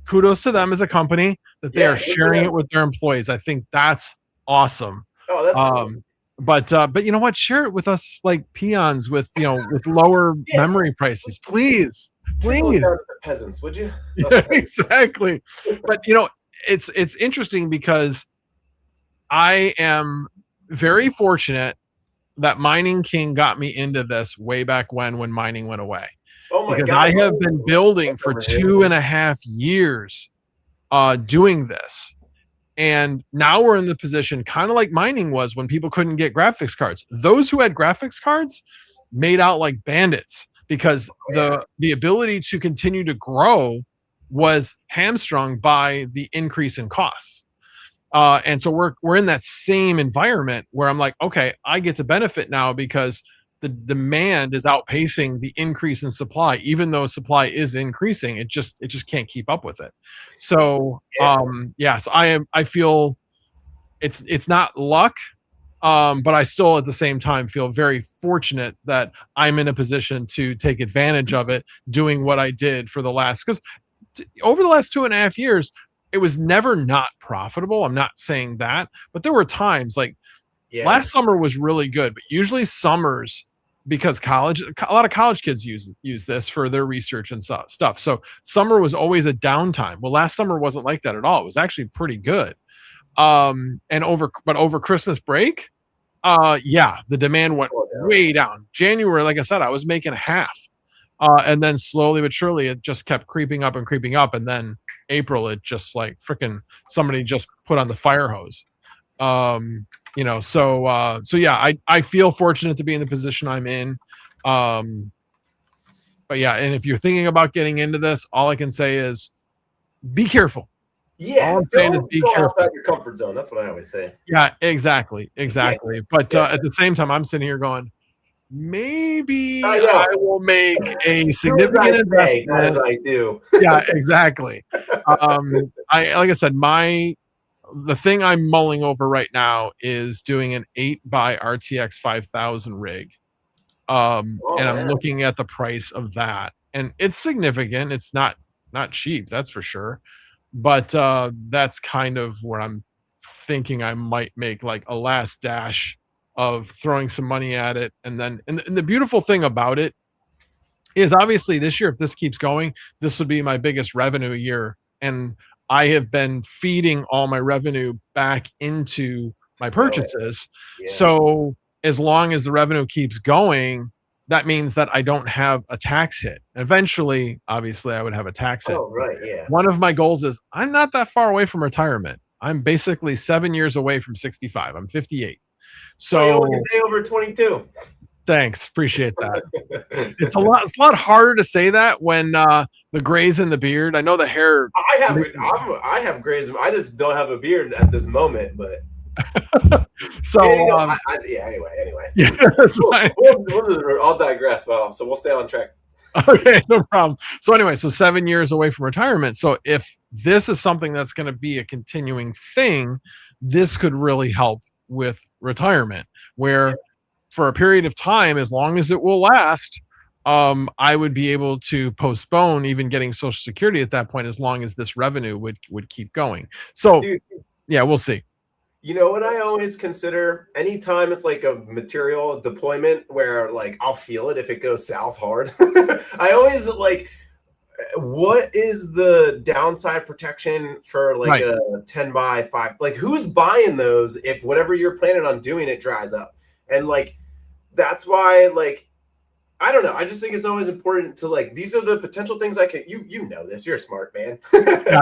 Kudos to them as a company that they are sharing it with their employees. I think that's awesome. Oh, that's cool. But you know what? Share it with us like peons with with lower memory prices, please. Peasants, would you? Yeah, exactly. But it's interesting because I am very fortunate that Mining King got me into this way back when mining went away. Oh my because God. I have been building for 2.5 years doing this. And now we're in the position kind of like mining was when people couldn't get graphics cards. Those who had graphics cards, made out like bandits because the ability to continue to grow was hamstrung by the increase in costs. And so we're in that same environment where I'm like, okay, I get to benefit now because the demand is outpacing the increase in supply. Even though supply is increasing, it just can't keep up with it. So so I feel it's not luck, but I still at the same time feel very fortunate that I'm in a position to take advantage of it, doing what I did for the last, because over the last 2.5 years, it was never not profitable. I'm not saying that, but there were times like last summer was really good, but usually summers, because a lot of college kids use this for their research and stuff. So summer was always a downtime. Well, last summer wasn't like that at all. It was actually pretty good. But over Christmas break, the demand went way down. January, like I said, I was making half. And then slowly but surely it just kept creeping up. And then April, it just like freaking somebody just put on the fire hose. I feel fortunate to be in the position I'm in. And if you're thinking about getting into this, all I can say is be careful. Yeah, all I'm saying is be careful. Outside your comfort zone. That's what I always say. Yeah, exactly. But at the same time, I'm sitting here going, maybe I will make a significant investment as I do. Yeah, exactly. Like I said, the thing I'm mulling over right now is doing an 8x RTX 5000 rig. And I'm looking at the price of that, and it's significant. It's not cheap, that's for sure. But that's kind of where I'm thinking I might make like a last dash of throwing some money at it. And then and the beautiful thing about it is obviously this year, if this keeps going, this would be my biggest revenue year. And I have been feeding all my revenue back into my purchases. So as long as the revenue keeps going, that means that I don't have a tax hit. Eventually, obviously, I would have a tax hit. One of my goals is I'm not that far away from retirement. I'm basically 7 years away from 65. I'm 58. So a day over 22. Thanks. Appreciate that. It's a lot harder to say that when the gray's in the beard. I know the hair. I have grays. I just don't have a beard at this moment, but so anyway. Yeah, that's fine. I'll digress. Well, so we'll stay on track. Okay, no problem. So anyway, 7 years away from retirement. So if this is something that's going to be a continuing thing, this could really help with retirement, where for a period of time, as long as it will last, I would be able to postpone even getting Social Security at that point, as long as this revenue would keep going. So we'll see. You know what I always consider? Anytime it's like a material deployment where like I'll feel it if it goes south hard. I always like, what is the downside protection for like a 10x5? Like, who's buying those if whatever you're planning on doing it dries up? And like, that's why, like, I don't know. I just think it's always important to like, these are the potential things I can, you know this, you're a smart man.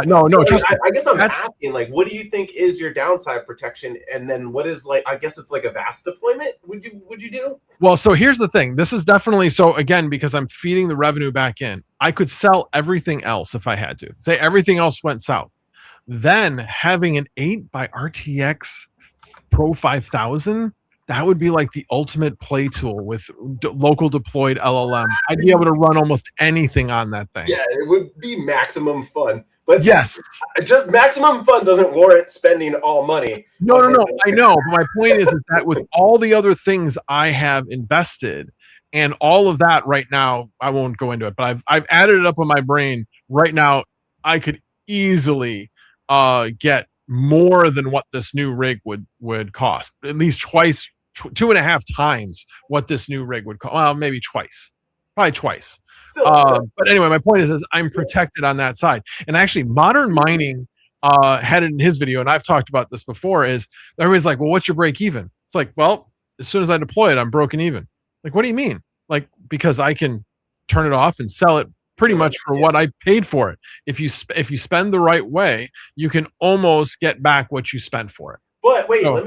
No, I guess I'm asking, like, what do you think is your downside protection? And then what is like, I guess it's like a Vast deployment. Would you do? Well, so here's the thing. This is definitely, so again, because I'm feeding the revenue back in, I could sell everything else if I had to. Say everything else went south. Then having an 8x RTX Pro 5000, that would be like the ultimate play tool with local deployed LLM. I'd be able to run almost anything on that thing. Yeah, it would be maximum fun. But yes, just maximum fun doesn't warrant spending all money. No. I know. But my point is that with all the other things I have invested and all of that right now, I won't go into it, but I've added it up on my brain right now. I could easily get more than what this new rig would cost, at least twice, 2.5 times what this new rig would cost. Well, maybe probably twice. But anyway, my point is I'm protected on that side. And actually, Modern Mining had it in his video, and I've talked about this before, is everybody's like, well, what's your break even? It's like, well, as soon as I deploy it, I'm broken even. Like, what do you mean? Like, because I can turn it off and sell it pretty much for what I paid for it. If you spend the right way, you can almost get back what you spent for it. But wait, let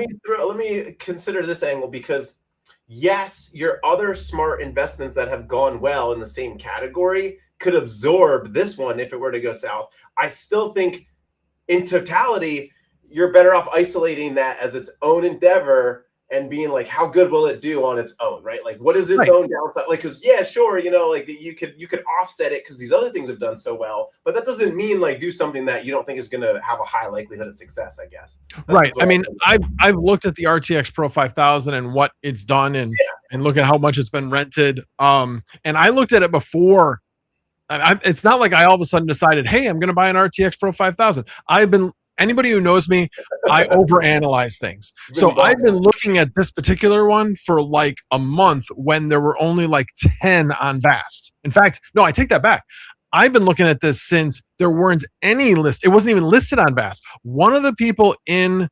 me consider this angle, because yes, your other smart investments that have gone well in the same category could absorb this one if it were to go south. I still think in totality, you're better off isolating that as its own endeavor and being like, how good will it do on its own, right? Like, what is its Right. own downside? Like, because yeah, sure, like you could offset it because these other things have done so well, but that doesn't mean like do something that you don't think is going to have a high likelihood of success. I guess. Right. I mean, I've looked at the RTX Pro 5000 and what it's done, and look at how much it's been rented. And I looked at it before. It's not like I all of a sudden decided, hey, I'm going to buy an RTX Pro 5000. Anybody who knows me, I overanalyze things. So I've been looking at this particular one for like a month when there were only like 10 on Vast. In fact, no, I take that back. I've been looking at this since there weren't any list. It wasn't even listed on Vast. One of the people in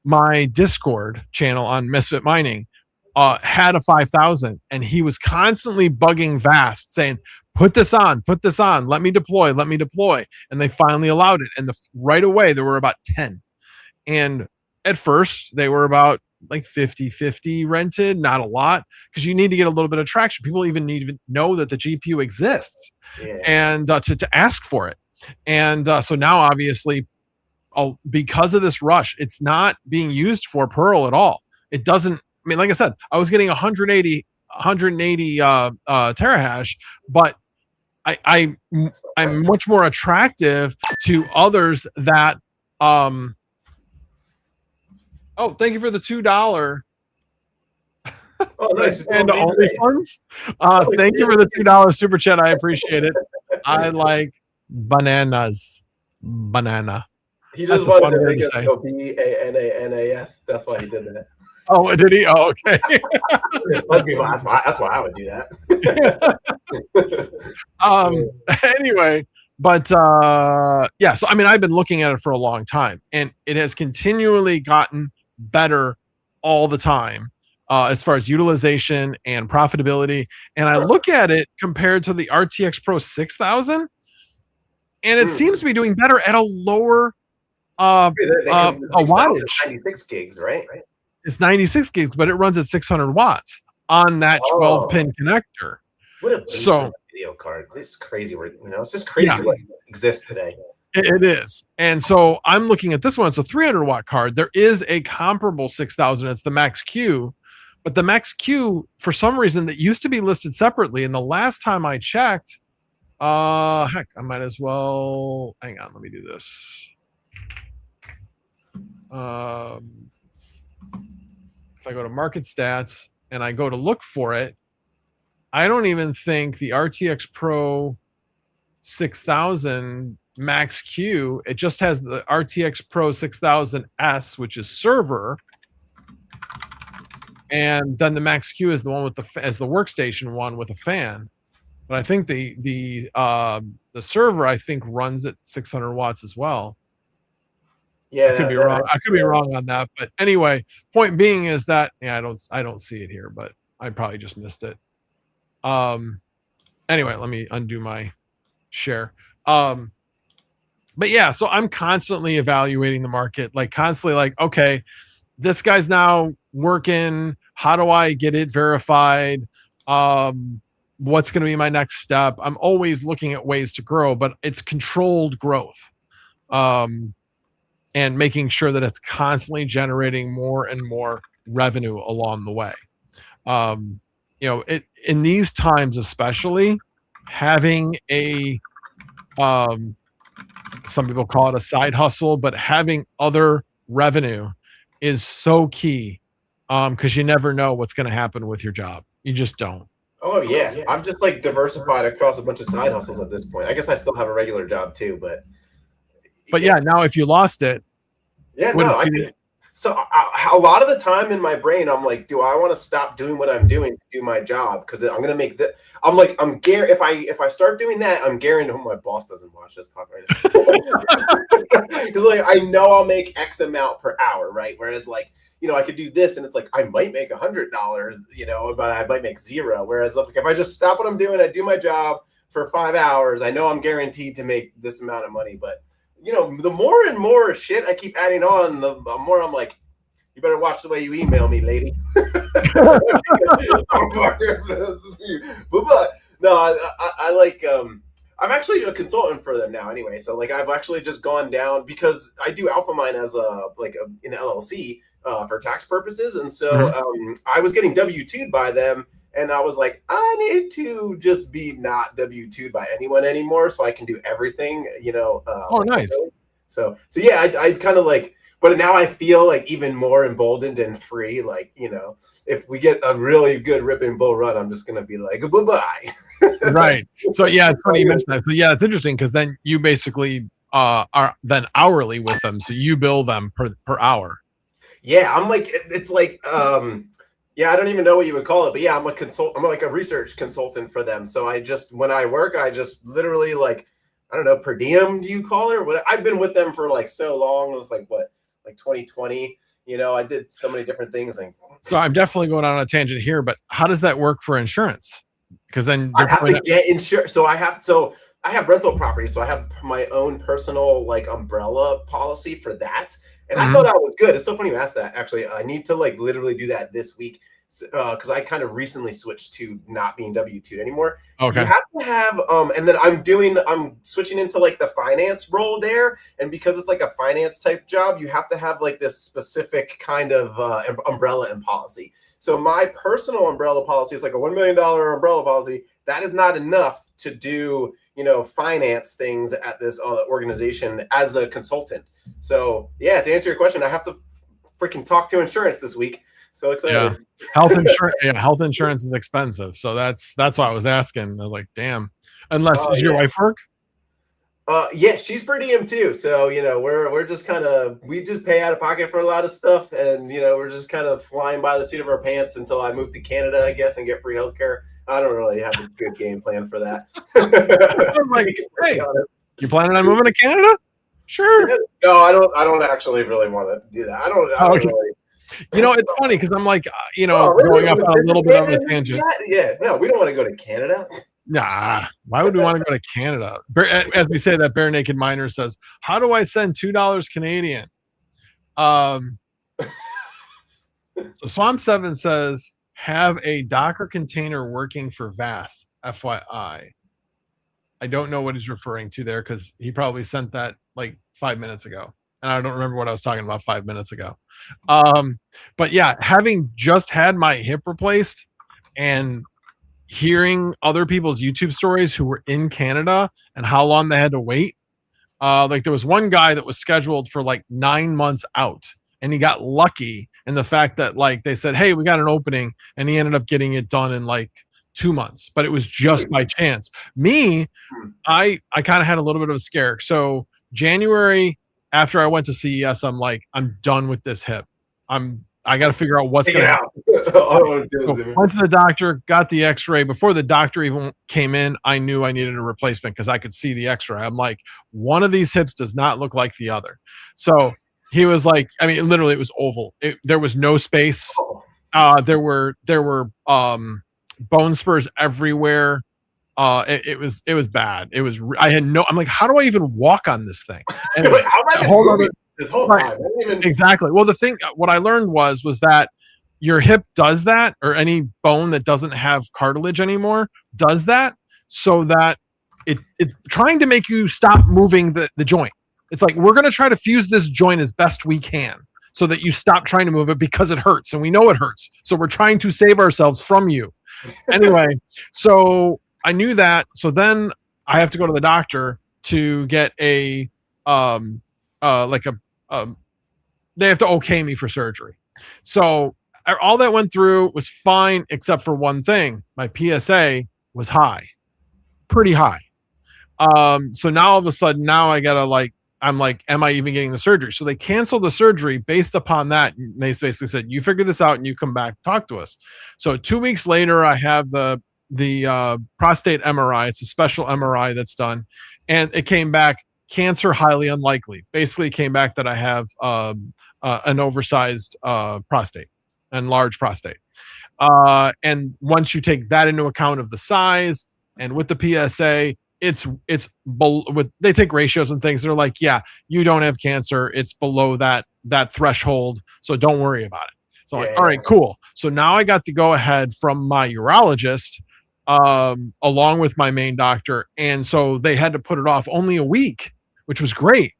my Discord channel on Misfit Mining had a 5000, and he was constantly bugging Vast saying, put this on, let me deploy. And they finally allowed it. And right away, there were about 10. And at first, they were about like 50-50 rented, not a lot, because you need to get a little bit of traction. People even need to know that the GPU exists and to ask for it. And so now, obviously, because of this rush, it's not being used for Pearl at all. It doesn't. I mean, like I said, I was getting 180 terahash, but I'm much more attractive to others that oh, thank you for the $2 Oh, nice. and OnlyFans. Thank you for the $2 super chat. I appreciate it. I like bananas. Banana. He just wanted to make us go BANANAS. That's why he did that. Oh, did he? Oh, okay. That's why I would do that. Anyway, but yeah, so I mean, I've been looking at it for a long time, and it has continually gotten better all the time as far as utilization and profitability. And I look at it compared to the RTX Pro 6000, and it seems to be doing better at a lower wattage. 96 gigs, right? It's 96 gigs, but it runs at 600 watts on that 12-pin connector. What a video card! This is crazy. It's just crazy what exists today. It is. And so I'm looking at this one. It's a 300-watt card. There is a comparable 6000. It's the Max Q, but the Max Q, for some reason, that used to be listed separately. And the last time I checked, heck, I might as well. Hang on, let me do this. If I go to market stats and I go to look for it, I don't even think the RTX Pro 6000 Max Q, it just has the RTX Pro 6000S, which is server. And then the Max Q is the one with the workstation one with a fan. But I think the server, I think, runs at 600 watts as well. Yeah, I could be wrong. I could be wrong on that, but anyway, point being is that I don't see it here, but I probably just missed it. Anyway, let me undo my share. But yeah, so I'm constantly evaluating the market, like constantly, like, okay, this guy's now working. How do I get it verified? What's going to be my next step? I'm always looking at ways to grow, but it's controlled growth. And making sure that it's constantly generating more and more revenue along the way. In these times, especially, having a some people call it a side hustle, but having other revenue is so key because you never know what's going to happen with your job. You just don't. Oh yeah, I'm just like diversified across a bunch of side hustles at this point. I guess I still have a regular job too, but yeah, now if you lost it, yeah, no, so a lot of the time in my brain, I'm like, do I want to stop doing what I'm doing to do my job? Because I'm gonna make that. I'm like, if I start doing that, I'm guaranteeing my boss doesn't watch this talk right now. Because like I know I'll make X amount per hour, right? Whereas like I could do this, and it's like I might make $100, but I might make $0. Whereas like if I just stop what I'm doing, I do my job for 5 hours, I know I'm guaranteed to make this amount of money, but the more and more shit I keep adding on, the more I'm like, You better watch the way you email me, lady. But no, I like I'm actually a consultant for them now anyway. So like I've actually just gone down because I do Alphamine as an LLC for tax purposes, and so I was getting W-2'd by them, and I was like, I need to just be not W-2'd by anyone anymore, so I can do everything, Oh, nice. So yeah, I kind of like. But now I feel like even more emboldened and free. Like, if we get a really good ripping bull run, I'm just going to be like, bye-bye. Right. So, yeah, it's funny you mentioned that. So, yeah, it's interesting because then you basically are then hourly with them. So you bill them per hour. Yeah, I'm like, it's like, yeah, I don't even know what you would call it. But yeah, I'm like a research consultant for them. So when I work, I just literally like, I don't know, per diem, do you call it? Or what? I've been with them for like so long. It was like, what? Like 2020, I did so many different things. So I'm definitely going on a tangent here, but how does that work for insurance? Because then I have to get insurance. So I have rental property. So I have my own personal like umbrella policy for that. And I thought that was good. It's so funny you asked that. Actually, I need to like literally do that this week because I kind of recently switched to not being W-2 anymore. Okay. You have to have and then I'm switching into like the finance role there, and because it's like a finance type job, you have to have like this specific kind of umbrella and policy. So my personal umbrella policy is like a $1 million umbrella policy. That is not enough to do finance things at this organization as a consultant. So yeah, to answer your question, I have to freaking talk to insurance this week. So excited. Yeah. Health insurance is expensive. So that's why I was asking. I was like, damn. Unless does your wife work? Yeah, she's per diem too. So we're just we just pay out of pocket for a lot of stuff, and we're just kind of flying by the seat of our pants until I move to Canada, I guess, and get free healthcare. I don't really have a good game plan for that. I'm like, hey, you planning on moving to Canada? Sure. No, I don't actually really want to do that. I don't really. It's funny because I'm like, going up on a little bit of a tangent. Yeah, no, we don't want to go to Canada. Nah, why would we want to go to Canada? As we say that, Bare Naked Miner says, how do I send $2 Canadian? So Swamp 7 says, have a Docker container working for Vast, FYI. I don't know what he's referring to there because he probably sent that like 5 minutes ago. And I don't remember what I was talking about 5 minutes ago. But yeah, having just had my hip replaced and hearing other people's YouTube stories who were in Canada and how long they had to wait. Like there was one guy that was scheduled for like 9 months out, and he got lucky in the fact that like they said, hey, we got an opening, and he ended up getting it done in like 2 months, but it was just by chance. Me, I kind of had a little bit of a scare. So January, after I went to CES, I'm like, I'm done with this hip. I got to figure out what's going to happen. So went to the doctor, got the x-ray. Before the doctor even came in, I knew I needed a replacement because I could see the x-ray. I'm like, one of these hips does not look like the other. So he was like, I mean, literally it was oval. There was no space. There were bone spurs everywhere. It was bad. I'm like, how do I even walk on this thing? And how am I moving this whole time? Exactly. Well, what I learned was that your hip does that, or any bone that doesn't have cartilage anymore does that, so that it's trying to make you stop moving the joint. It's like, we're going to try to fuse this joint as best we can so that you stop trying to move it because it hurts, and we know it hurts. So we're trying to save ourselves from you. Anyway, so I knew that. So then I have to go to the doctor to get they have to okay me for surgery. So all that went through was fine, except for one thing. My PSA was high, pretty high. So now all of a sudden, now I gotta I'm like, am I even getting the surgery? So they canceled the surgery based upon that. And they basically said, you figure this out and you come back, talk to us. So 2 weeks later, I have the prostate MRI. It's a special MRI that's done. And it came back cancer, highly unlikely. Basically, it came back that I have an oversized prostate and large prostate. And once you take that into account of the size and with the PSA, they take ratios and things. They're like, yeah, you don't have cancer. It's below that that threshold, so don't worry about it. So I'm Yeah, like, all right, cool. So now I got the go ahead from my urologist, along with my main doctor, and so they had to put it off only a week, which was great.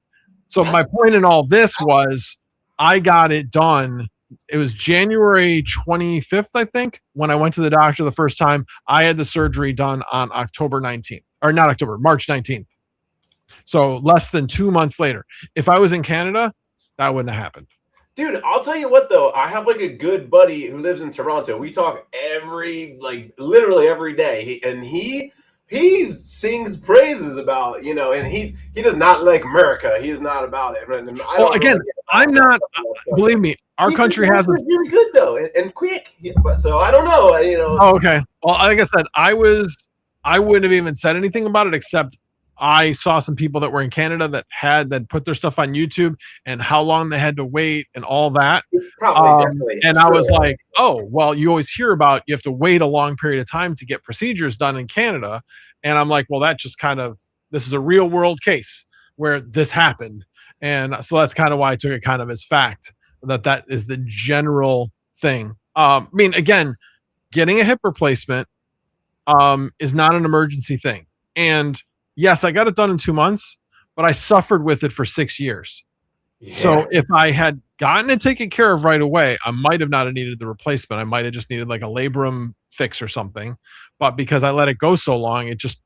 So my point in all this was I got it done. It was January 25th, I think, when I went to the doctor the first time. I had the surgery done on October 19th, or not October, March 19th. So less than 2 months later. If I was in Canada, that wouldn't have happened. dude, I'll tell you what though, I have like a good buddy who lives in Toronto. We talk literally every day, and he sings praises about, you know, and he does not like America. He is not about it. And well, again, I'm not. Believe me, our country has really good though, and quick. So I don't know, you know. Oh, okay. Well, like I said, I wouldn't have even said anything about it, except I saw some people that were in Canada that put their stuff on YouTube and how long they had to wait and all that. Probably, definitely. And I was like, oh, well, you always hear about you have to wait a long period of time to get procedures done in Canada. And I'm like, well, that just this is a real world case where this happened. And so that's kind of why I took it kind of as fact that is the general thing. I mean, again, getting a hip replacement is not an emergency thing. And yes, I got it done in 2 months, but I suffered with it for 6 years. Yeah. So if I had gotten it taken care of right away, I might have not needed the replacement. I might have just needed like a labrum fix or something. But because I let it go so long, it just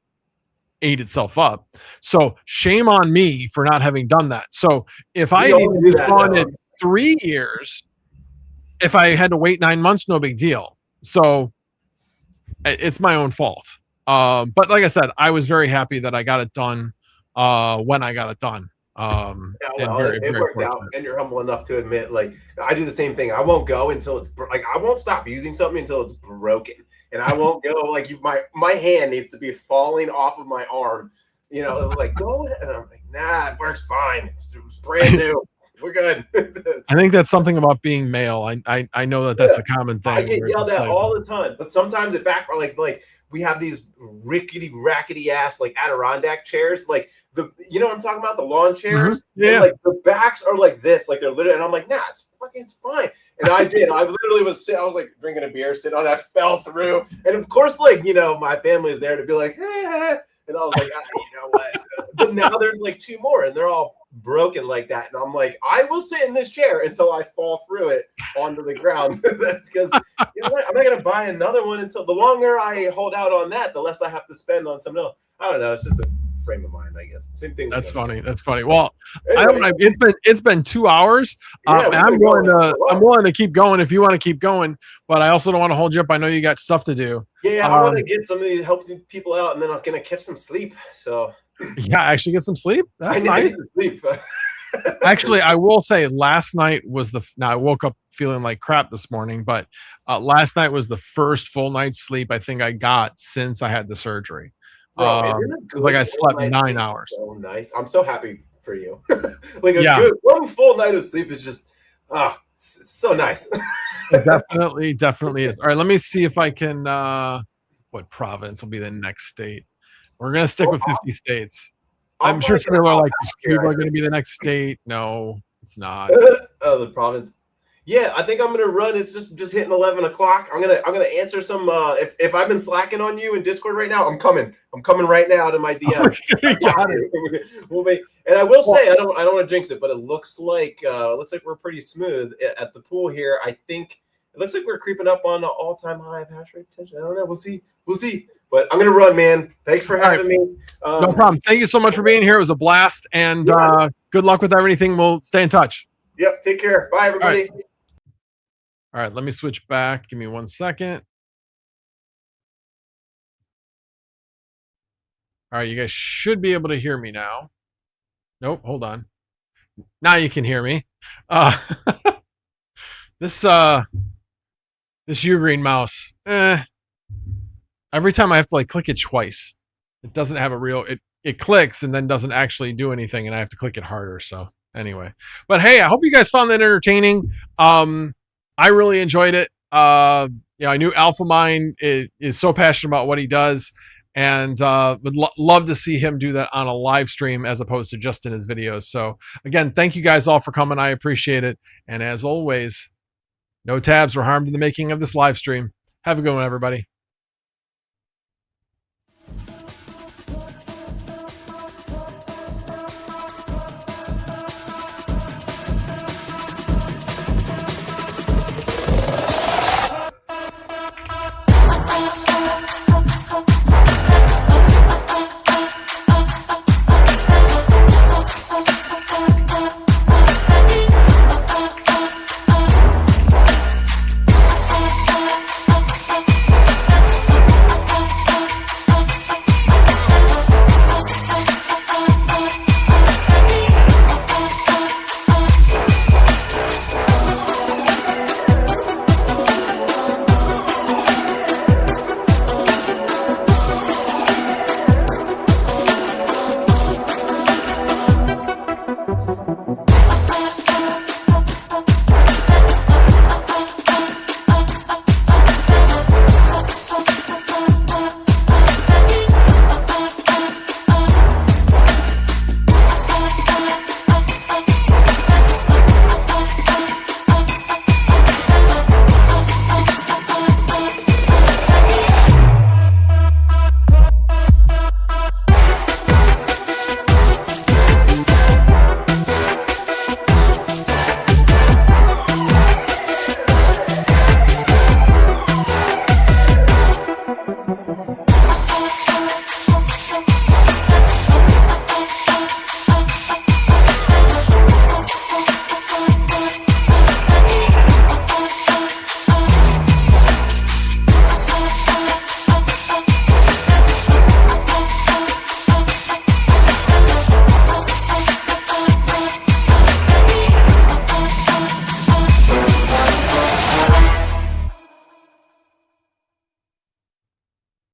ate itself up. So shame on me for not having done that. So if I had gone it 3 years, if I had to wait 9 months, no big deal. So it's my own fault. But like I said, I was very happy that I got it done when I got it done. Yeah, well, it worked out, and you're humble enough to admit, like, I do the same thing. I won't go until it's like, I won't stop using something until it's broken, and I won't go like my hand needs to be falling off of my arm. You know, it's like, go, and I'm like, nah, it works fine. It's brand new. We're good. I think that's something about being male. I know that's a common thing. I get yelled at all the time, but sometimes it backfires. Like we have these rickety, rackety ass like Adirondack chairs, like you know what I'm talking about, the lawn chairs. Mm-hmm. Yeah. And, like the backs are like this, like they're literally, and I'm like, nah, it's fine. And I did. I literally I was like drinking a beer, sitting on that, fell through, and of course, like, you know, my family is there to be like, hey. And I was like, you know what? But now there's like 2 more, and they're all broken like that. And I'm like, I will sit in this chair until I fall through it onto the ground. That's because, you know what? I'm not going to buy another one until the longer I hold out on that, the less I have to spend on something else. I don't know. It's just a frame of mind, I guess. Same thing. That's funny. That's funny. Well, anyway, I don't know. It's been 2 hours. Yeah, I'm willing to keep going if you want to keep going, but I also don't want to hold you up. I know you got stuff to do. Yeah, I want to get some of these, help people out, and then I'm going to catch some sleep. So yeah, actually get some sleep. That's nice. Sleep. Actually, I will say last night was now I woke up feeling like crap this morning, but last night was the first full night's sleep I think I got since I had the surgery. Bro, like I slept 9 hours. So nice. I'm so happy for you. Like a good 1 full night of sleep is just it's so nice. It definitely is. All right, let me see if I can what province will be the next state. We're gonna stick with 50 states. I'm sure some people are like, Cuba are gonna be the next state. No, it's not. Oh, the province. Yeah, I think I'm gonna run. It's just hitting 11 o'clock. I'm gonna answer some. If I've been slacking on you in Discord right now, I'm coming right now to my DM. We'll make, and I will say, I don't want to jinx it, but it looks like we're pretty smooth at the pool here. I think it looks like we're creeping up on an all-time high of hash rate potential. I don't know. We'll see. But I'm gonna run, man. Thanks for having me. No problem. Thank you so much for being here. It was a blast, and good luck with everything. We'll stay in touch. Yep. Take care. Bye, everybody. All right, let me switch back. Give me 1 second. All right, you guys should be able to hear me now. Nope, hold on. Now you can hear me. This Ugreen mouse. Every time I have to like click it twice. It doesn't have a real it clicks and then doesn't actually do anything, and I have to click it harder. So anyway. But hey, I hope you guys found that entertaining. I really enjoyed it. I knew Alphamine is so passionate about what he does. and would love to see him do that on a live stream as opposed to just in his videos. So again, thank you guys all for coming. I appreciate it. And as always, no tabs were harmed in the making of this live stream. Have a good one, everybody.